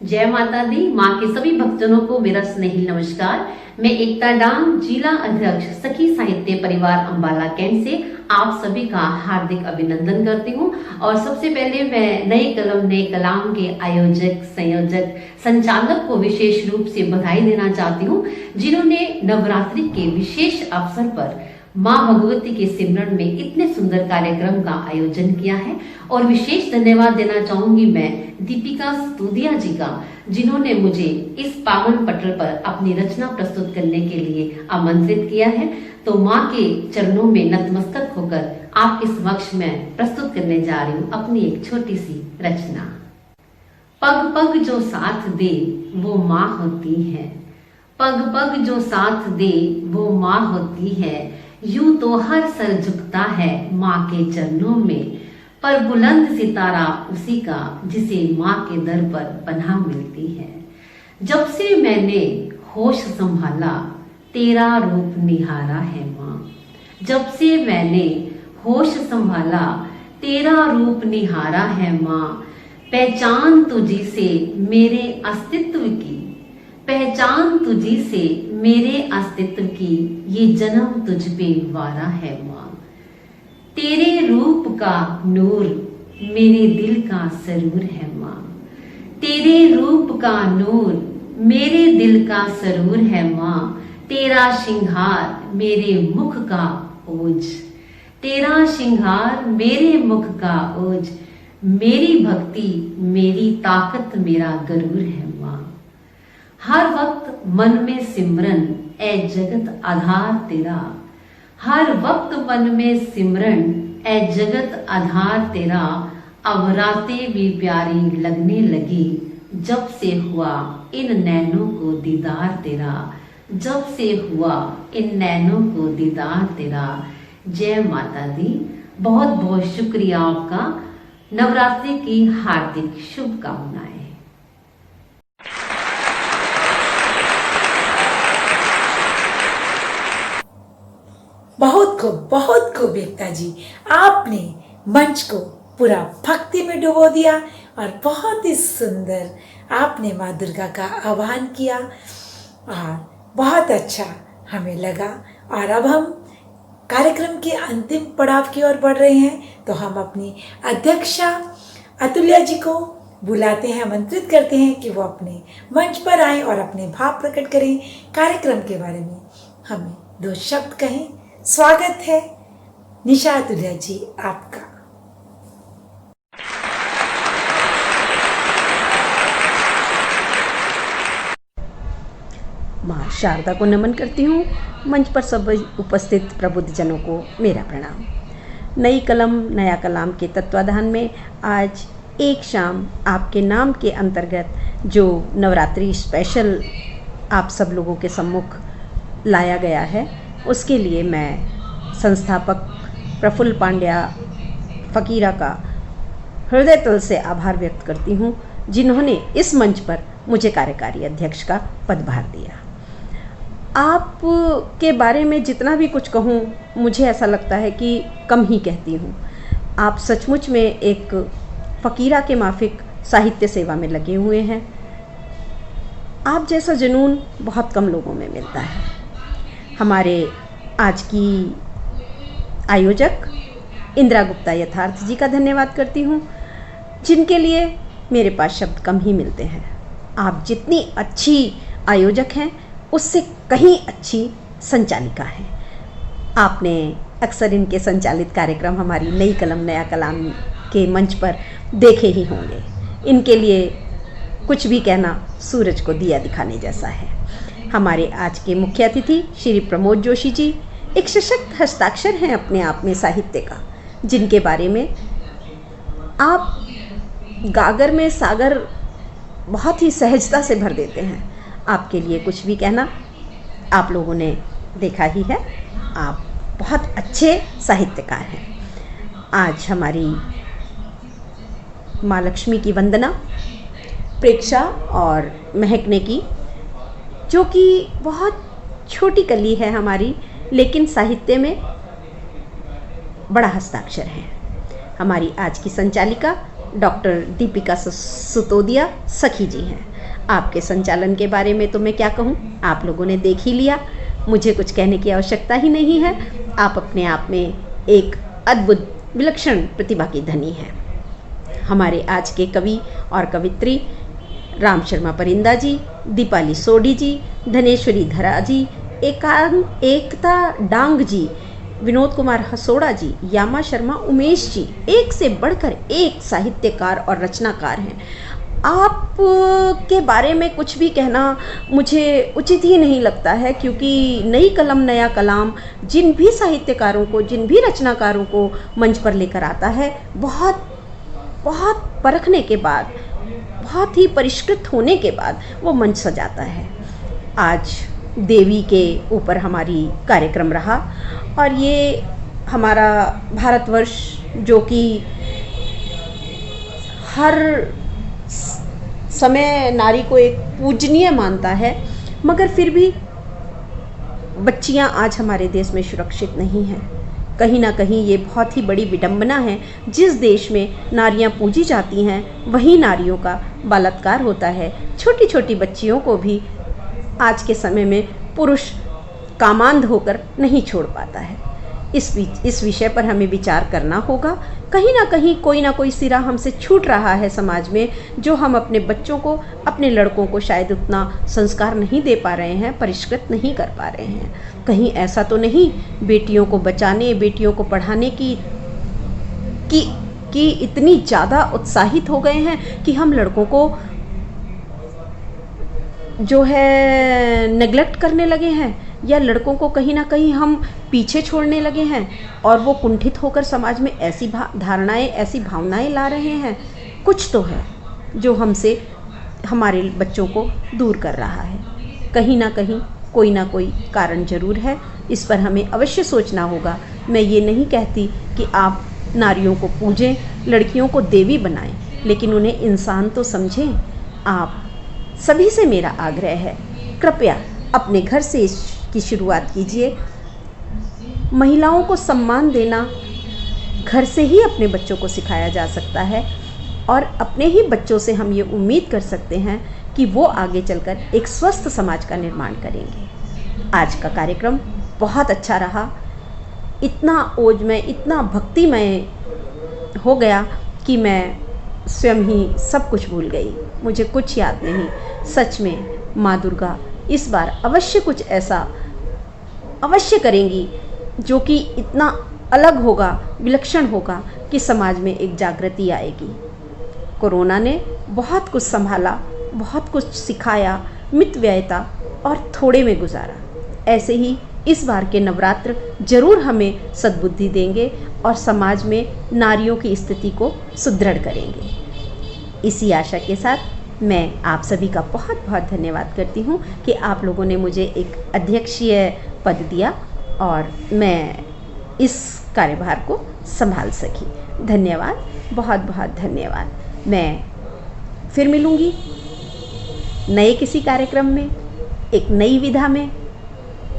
जय माता दी। माँ के सभी भक्तजनों को मेरा स्नेही नमस्कार। मैं एकता डांग, जिला अध्यक्ष सखी साहित्य परिवार अंबाला कैंट से आप सभी का हार्दिक अभिनंदन करती हूँ। और सबसे पहले मैं नई कलम नए कलाम के आयोजक, संयोजक, संचालक को विशेष रूप से बधाई देना चाहती हूँ, जिन्होंने नवरात्रि के विशेष अवसर पर माँ भगवती के सिमरन में इतने सुंदर कार्यक्रम का आयोजन किया है। और विशेष धन्यवाद देना चाहूंगी मैं दीपिका स्तूदिया जी का, जिन्होंने मुझे इस पावन पटल पर अपनी रचना प्रस्तुत करने के लिए आमंत्रित किया है। तो माँ के चरणों में नतमस्तक होकर आपके समक्ष में प्रस्तुत करने जा रही हूँ अपनी एक छोटी सी रचना। पग पग जो साथ दे वो माँ होती है, पग पग जो साथ दे वो माँ होती है, यूं तो हर सर झुकता है माँ के चरणों में, पर बुलंद सितारा उसी का जिसे माँ के दर पर पनाह मिलती है। जब से मैंने होश संभाला तेरा रूप निहारा है माँ, जब से मैंने होश संभाला तेरा रूप निहारा है माँ, पहचान तुझी से मेरे अस्तित्व की, पहचान तुझी से मेरे अस्तित्व की, ये जन्म तुझ पे वारा है माँ। तेरे रूप का नूर मेरे दिल का सरूर है माँ, तेरे रूप का नूर मेरे दिल का सरूर है माँ, तेरा श्रृंगार मेरे मुख का ओज, तेरा श्रृंगार मेरे मुख का ओज, मेरी भक्ति मेरी ताकत मेरा गरूर है माँ। हर वक्त मन में सिमरन ए जगत आधार तेरा, हर वक्त मन में सिमरन ए जगत आधार तेरा, अब रातें भी प्यारी लगने लगी जब से हुआ इन नैनों को दीदार तेरा, जब से हुआ इन नैनों को दीदार तेरा। जय माता दी। बहुत बहुत शुक्रिया आपका। नवरात्रि की हार्दिक शुभकामनाएं। बहुत खूब एकता जी, आपने मंच को पूरा भक्ति में डुबो दिया और बहुत ही सुंदर आपने माँ दुर्गा का आह्वान किया और बहुत अच्छा हमें लगा। और अब हम कार्यक्रम के अंतिम पड़ाव की ओर बढ़ रहे हैं, तो हम अपनी अध्यक्षा अतुल्या जी को बुलाते हैं, आमंत्रित करते हैं कि वो अपने मंच पर आएं और अपने भाव प्रकट करें, कार्यक्रम के बारे में हमें 2 शब्द कहें। स्वागत है निशा अतुल्या जी आपका। माँ शारदा को नमन करती हूँ। मंच पर सब उपस्थित प्रबुद्धजनों को मेरा प्रणाम। नई कलम नया कलाम के तत्वाधान में आज एक शाम आपके नाम के अंतर्गत जो नवरात्रि स्पेशल आप सब लोगों के सम्मुख लाया गया है, उसके लिए मैं संस्थापक प्रफुल्ल पांड्या फ़कीरा का हृदय तल से आभार व्यक्त करती हूँ, जिन्होंने इस मंच पर मुझे कार्यकारी अध्यक्ष का पदभार दिया। आप के बारे में जितना भी कुछ कहूँ, मुझे ऐसा लगता है कि कम ही कहती हूँ। आप सचमुच में एक फ़कीरा के माफिक साहित्य सेवा में लगे हुए हैं। आप जैसा जुनून बहुत कम लोगों में मिलता है। हमारे आज की आयोजक इंदिरा गुप्ता यथार्थ जी का धन्यवाद करती हूँ, जिनके लिए मेरे पास शब्द कम ही मिलते हैं। आप जितनी अच्छी आयोजक हैं, उससे कहीं अच्छी संचालिका हैं। आपने अक्सर इनके संचालित कार्यक्रम हमारी नई कलम नया कलाम के मंच पर देखे ही होंगे। इनके लिए कुछ भी कहना सूरज को दिया दिखाने जैसा है। हमारे आज के मुख्य अतिथि श्री प्रमोद जोशी जी एक सशक्त हस्ताक्षर हैं अपने आप में साहित्य का, जिनके बारे में आप गागर में सागर बहुत ही सहजता से भर देते हैं। आपके लिए कुछ भी कहना, आप लोगों ने देखा ही है, आप बहुत अच्छे साहित्यकार हैं। आज हमारी माँ लक्ष्मी की वंदना प्रेक्षा और महकने की, जो कि बहुत छोटी कली है हमारी, लेकिन साहित्य में बड़ा हस्ताक्षर है। हमारी आज की संचालिका डॉक्टर दीपिका सुतोदिया सखी जी हैं। आपके संचालन के बारे में तो मैं क्या कहूँ, आप लोगों ने देख ही लिया, मुझे कुछ कहने की आवश्यकता ही नहीं है। आप अपने आप में एक अद्भुत विलक्षण प्रतिभा की धनी हैं। हमारे आज के कवि और कवित्री राम शर्मा परिंदा जी, दीपाली सोडी जी, धनेश्वरी धरा जी, एकता डांग जी, विनोद कुमार हसोड़ा जी, यामा शर्मा उमेश जी, एक से बढ़कर एक साहित्यकार और रचनाकार हैं। आप के बारे में कुछ भी कहना मुझे उचित ही नहीं लगता है, क्योंकि नई कलम नया कलाम जिन भी साहित्यकारों को, जिन भी रचनाकारों को मंच पर लेकर आता है, बहुत परखने के बाद, बहुत ही परिष्कृत होने के बाद वो मंच सजाता है। आज देवी के ऊपर हमारी कार्यक्रम रहा और ये हमारा भारतवर्ष जो कि हर समय नारी को एक पूजनीय मानता है, मगर फिर भी बच्चियां आज हमारे देश में सुरक्षित नहीं हैं। कहीं ना कहीं ये बहुत ही बड़ी विडंबना है। जिस देश में नारियां पूजी जाती हैं वहीं नारियों का बलात्कार होता है। छोटी छोटी बच्चियों को भी आज के समय में पुरुष कामांध होकर नहीं छोड़ पाता है। इस विषय पर हमें विचार करना होगा। कहीं ना कोई सिरा हमसे छूट रहा है समाज में, जो हम अपने बच्चों को, अपने लड़कों को शायद उतना संस्कार नहीं दे पा रहे हैं, परिष्कृत नहीं कर पा रहे हैं। कहीं ऐसा तो नहीं बेटियों को बचाने, बेटियों को पढ़ाने की इतनी ज़्यादा उत्साहित हो गए हैं कि हम लड़कों को जो है नेग्लेक्ट करने लगे हैं, या लड़कों को कहीं ना कहीं हम पीछे छोड़ने लगे हैं और वो कुंठित होकर समाज में ऐसी धारणाएं, ऐसी भावनाएं ला रहे हैं। कुछ तो है जो हमसे हमारे बच्चों को दूर कर रहा है। कहीं ना कहीं कोई ना कोई कारण जरूर है। इस पर हमें अवश्य सोचना होगा। मैं ये नहीं कहती कि आप नारियों को पूजें, लड़कियों को देवी बनाएं, लेकिन उन्हें इंसान तो समझें। आप सभी से मेरा आग्रह है, कृपया अपने घर से इसकी शुरुआत कीजिए। महिलाओं को सम्मान देना घर से ही अपने बच्चों को सिखाया जा सकता है और अपने ही बच्चों से हम ये उम्मीद कर सकते हैं कि वो आगे चलकर एक स्वस्थ समाज का निर्माण करेंगे। आज का कार्यक्रम बहुत अच्छा रहा। इतना ओजमय, इतना भक्तिमय हो गया कि मैं स्वयं ही सब कुछ भूल गई। मुझे कुछ याद नहीं। सच में माँ दुर्गा इस बार अवश्य कुछ ऐसा अवश्य करेंगी जो कि इतना अलग होगा, विलक्षण होगा कि समाज में एक जागृति आएगी। कोरोना ने बहुत कुछ संभाला, बहुत कुछ सिखाया, मितव्ययता और थोड़े में गुजारा। ऐसे ही इस बार के नवरात्र जरूर हमें सद्बुद्धि देंगे और समाज में नारियों की स्थिति को सुदृढ़ करेंगे। इसी आशा के साथ मैं आप सभी का बहुत बहुत धन्यवाद करती हूँ कि आप लोगों ने मुझे एक अध्यक्षीय पद दिया और मैं इस कार्यभार को संभाल सकी। धन्यवाद, बहुत बहुत धन्यवाद। मैं फिर मिलूँगी नए किसी कार्यक्रम में, एक नई विधा में,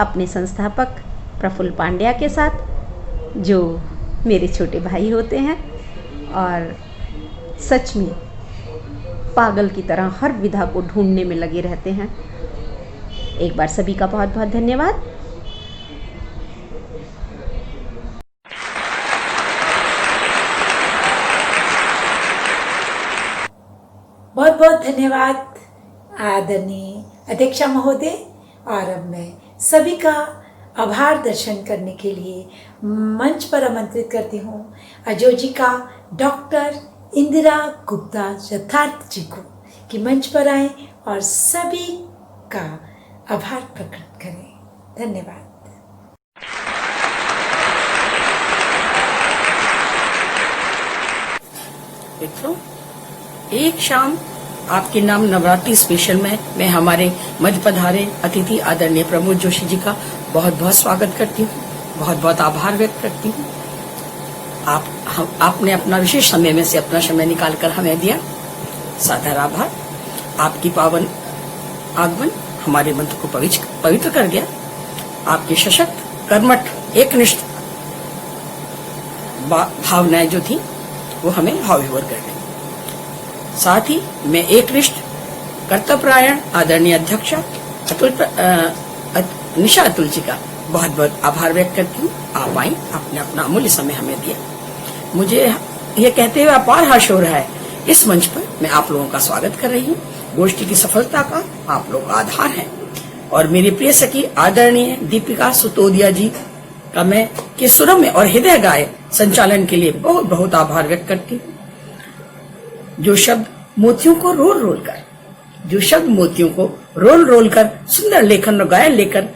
अपने संस्थापक प्रफुल्ल पांड्या के साथ, जो मेरे छोटे भाई होते हैं और सच में पागल की तरह हर विधा को ढूंढने में लगे रहते हैं। एक बार सभी का बहुत बहुत धन्यवाद। बहुत बहुत धन्यवाद आदरणीय अध्यक्षा महोदय। और अब मैं सभी का आभार दर्शन करने के लिए मंच पर आमंत्रित करती हूँ अयोजिका डॉक्टर इंदिरा गुप्ता यथार्थ जी को कि मंच पर आएं और सभी का आभार प्रकट करें। धन्यवाद। मित्रों, एक शाम आपके नाम नवरात्रि स्पेशल में मैं हमारे मध्य पधारे अतिथि आदरणीय प्रमोद जोशी जी का बहुत बहुत स्वागत करती हूँ, बहुत बहुत आभार व्यक्त करती हूँ। आपने अपना विशेष समय में से अपना समय निकालकर हमें दिया, सादर आभार। आपकी पावन आगमन हमारे मन को पवित्र कर गया। आपकी सशक्त, कर्मठ, एकनिष्ठ भावनाएं जो थी वो हमें भाव विभोर कर गई। साथ ही मैं एकनिष्ठ, कर्तव्यपरायण आदरणीय अध्यक्षा निशा अतुल जी का बहुत बहुत आभार व्यक्त करती हूँ। आप आई, आपने अपना अमूल्य समय हमें दिया। मुझे ये कहते हुए अपार हर्ष हो रहा है, इस मंच पर मैं आप लोगों का स्वागत कर रही हूँ। गोष्ठी की सफलता का आप लोग का आधार है और मेरी प्रिय सखी आदरणीय दीपिका सुतोदिया जी का मैं के सुरम्य और हृदय गाय संचालन के लिए बहुत बहुत आभार व्यक्त करती हूँ। जो शब्द मोतियों को रोल रोल कर सुंदर लेखन और गायन लेकर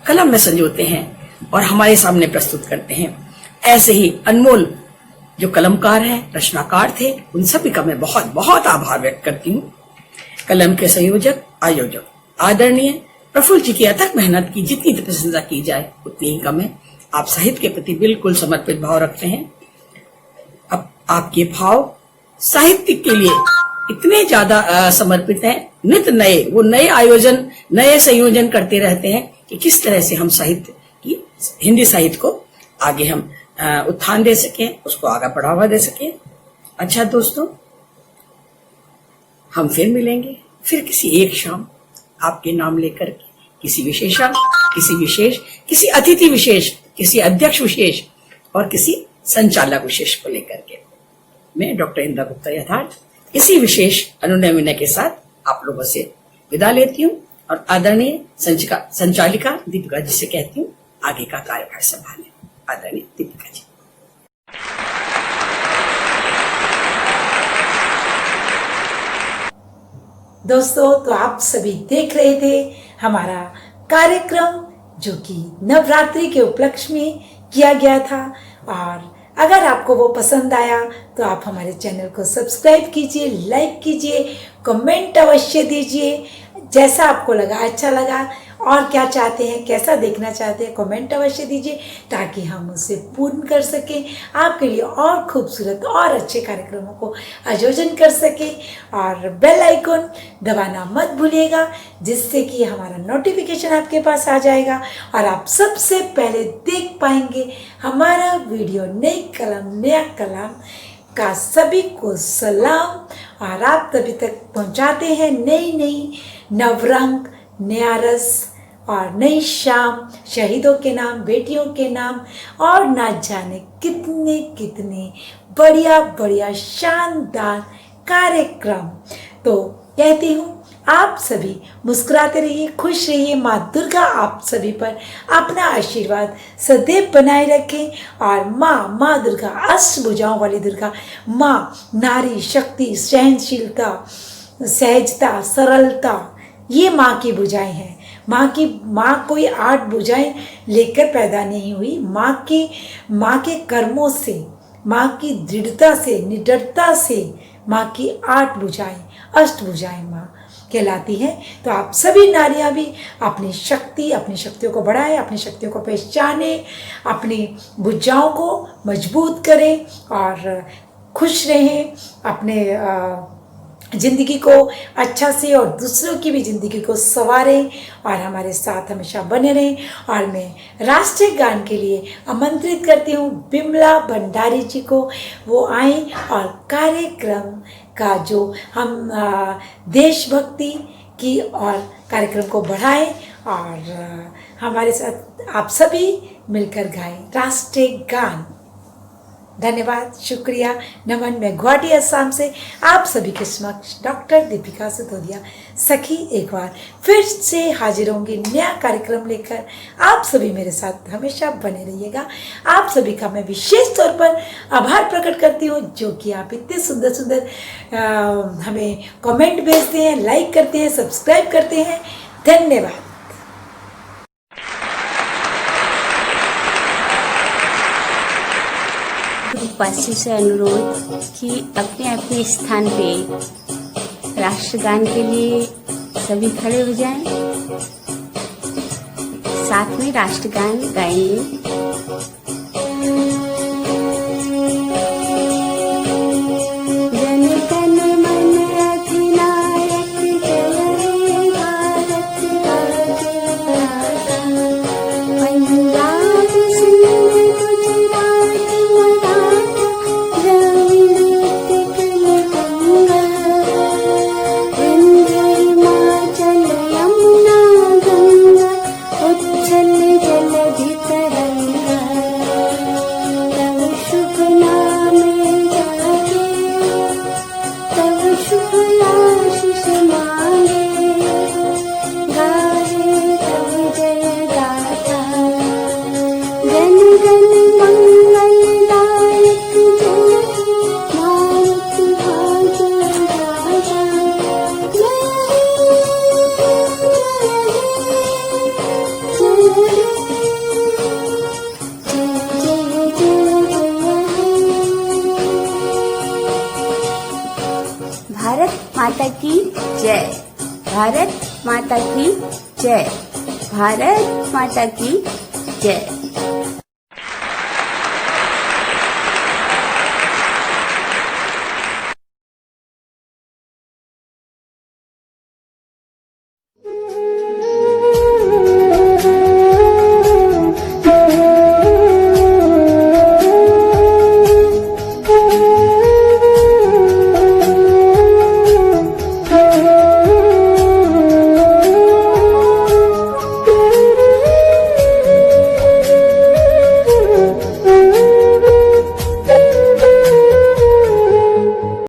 कलम में संजोते हैं और हमारे सामने प्रस्तुत करते हैं, ऐसे ही अनमोल जो कलमकार हैं, रचनाकार थे, उन सभी का मैं बहुत बहुत आभार व्यक्त करती हूँ। कलम के संयोजक आयोजक आदरणीय प्रफुल्ल जी की अथक मेहनत की जितनी प्रशंसा की जाए उतनी ही कम है। आप साहित्य के प्रति बिल्कुल समर्पित भाव रखते हैं। अब आपके भाव साहित्य के लिए इतने ज्यादा समर्पित हैं, नित नए वो नए आयोजन नए संयोजन करते रहते हैं कि किस तरह से हम साहित्य की हिंदी साहित्य को आगे हम उत्थान दे सकें, उसको आगे बढ़ावा दे सकें। अच्छा दोस्तों, हम फिर मिलेंगे, फिर किसी एक शाम आपके नाम लेकर के किसी विशेषण, किसी विशेष, किसी अतिथि विशेष, किसी अध्यक्ष विशेष और किसी संचालक विशेष को लेकर के। मैं डॉक्टर इंद्रा गुप्ता यथार्थ इसी विशेष अनुनय विनय के साथ आप लोगों से विदा लेती हूँ और आदरणीय संचालिका दीपिका जी से कहती हूँ आगे का कार्यभार संभालें। आदरणीय दीपिका जी। दोस्तों, तो आप सभी देख रहे थे हमारा कार्यक्रम जो कि नवरात्रि के उपलक्ष्य में किया गया था। और अगर आपको वो पसंद आया तो आप हमारे चैनल को सब्सक्राइब कीजिए, लाइक कीजिए, कमेंट अवश्य दीजिए। जैसा आपको लगा, अच्छा लगा और क्या चाहते हैं, कैसा देखना चाहते हैं, कमेंट अवश्य दीजिए ताकि हम उसे पूर्ण कर सकें, आपके लिए और खूबसूरत और अच्छे कार्यक्रमों को आयोजन कर सकें। और बेल आइकन दबाना मत भूलिएगा जिससे कि हमारा नोटिफिकेशन आपके पास आ जाएगा और आप सबसे पहले देख पाएंगे हमारा वीडियो। नई कलम नया कलाम का सभी को सलाम। और आप तभी तक पहुंचाते हैं नई नई नवरंग, नया रस और नई शाम, शहीदों के नाम, बेटियों के नाम और ना जाने कितने कितने बढ़िया बढ़िया शानदार कार्यक्रम। तो कहती हूँ आप सभी मुस्कुराते रहिए, खुश रहिए। माँ दुर्गा आप सभी पर अपना आशीर्वाद सदैव बनाए रखें। और माँ दुर्गा अष्टभुजाओं वाली दुर्गा, माँ नारी शक्ति, सहनशीलता, सहजता, सरलता, ये माँ की भुजाएं हैं। माँ कोई 8 भुजाएं लेकर पैदा नहीं हुई। माँ के कर्मों से, माँ की दृढ़ता से, निडरता से माँ की 8 भुजाएं, अष्टभुजाएं माँ कहलाती हैं। तो आप सभी नारियां भी अपनी शक्तियों को बढ़ाएं, अपनी शक्तियों को पहचानें, अपनी भुजाओं को मजबूत करें और खुश रहें। अपने जिंदगी को अच्छा से और दूसरों की भी जिंदगी को संवारें और हमारे साथ हमेशा बने रहें। और मैं राष्ट्रीय गान के लिए आमंत्रित करती हूँ बिमला भंडारी जी को, वो आए और कार्यक्रम का जो हम देशभक्ति की और कार्यक्रम को बढ़ाएं और हमारे साथ आप सभी मिलकर गाएं राष्ट्रीय गान। धन्यवाद, शुक्रिया, नमन। मैं गुवाहाटी असम से आप सभी के समक्ष डॉक्टर दीपिका सितोदिया सखी एक बार फिर से हाजिर होंगी नया कार्यक्रम लेकर। आप सभी मेरे साथ हमेशा बने रहिएगा। आप सभी का मैं विशेष तौर पर आभार प्रकट करती हूँ जो कि आप इतने सुंदर सुंदर हमें कमेंट भेजते हैं, लाइक करते हैं, सब्सक्राइब करते हैं। धन्यवाद। वासियों से अनुरोध कि अपने अपने स्थान पे राष्ट्रगान के लिए सभी खड़े हो जाएं, साथ में राष्ट्रगान गाएंगे। भारत माता की जय। भारत माता की जय। भारत माता की जय।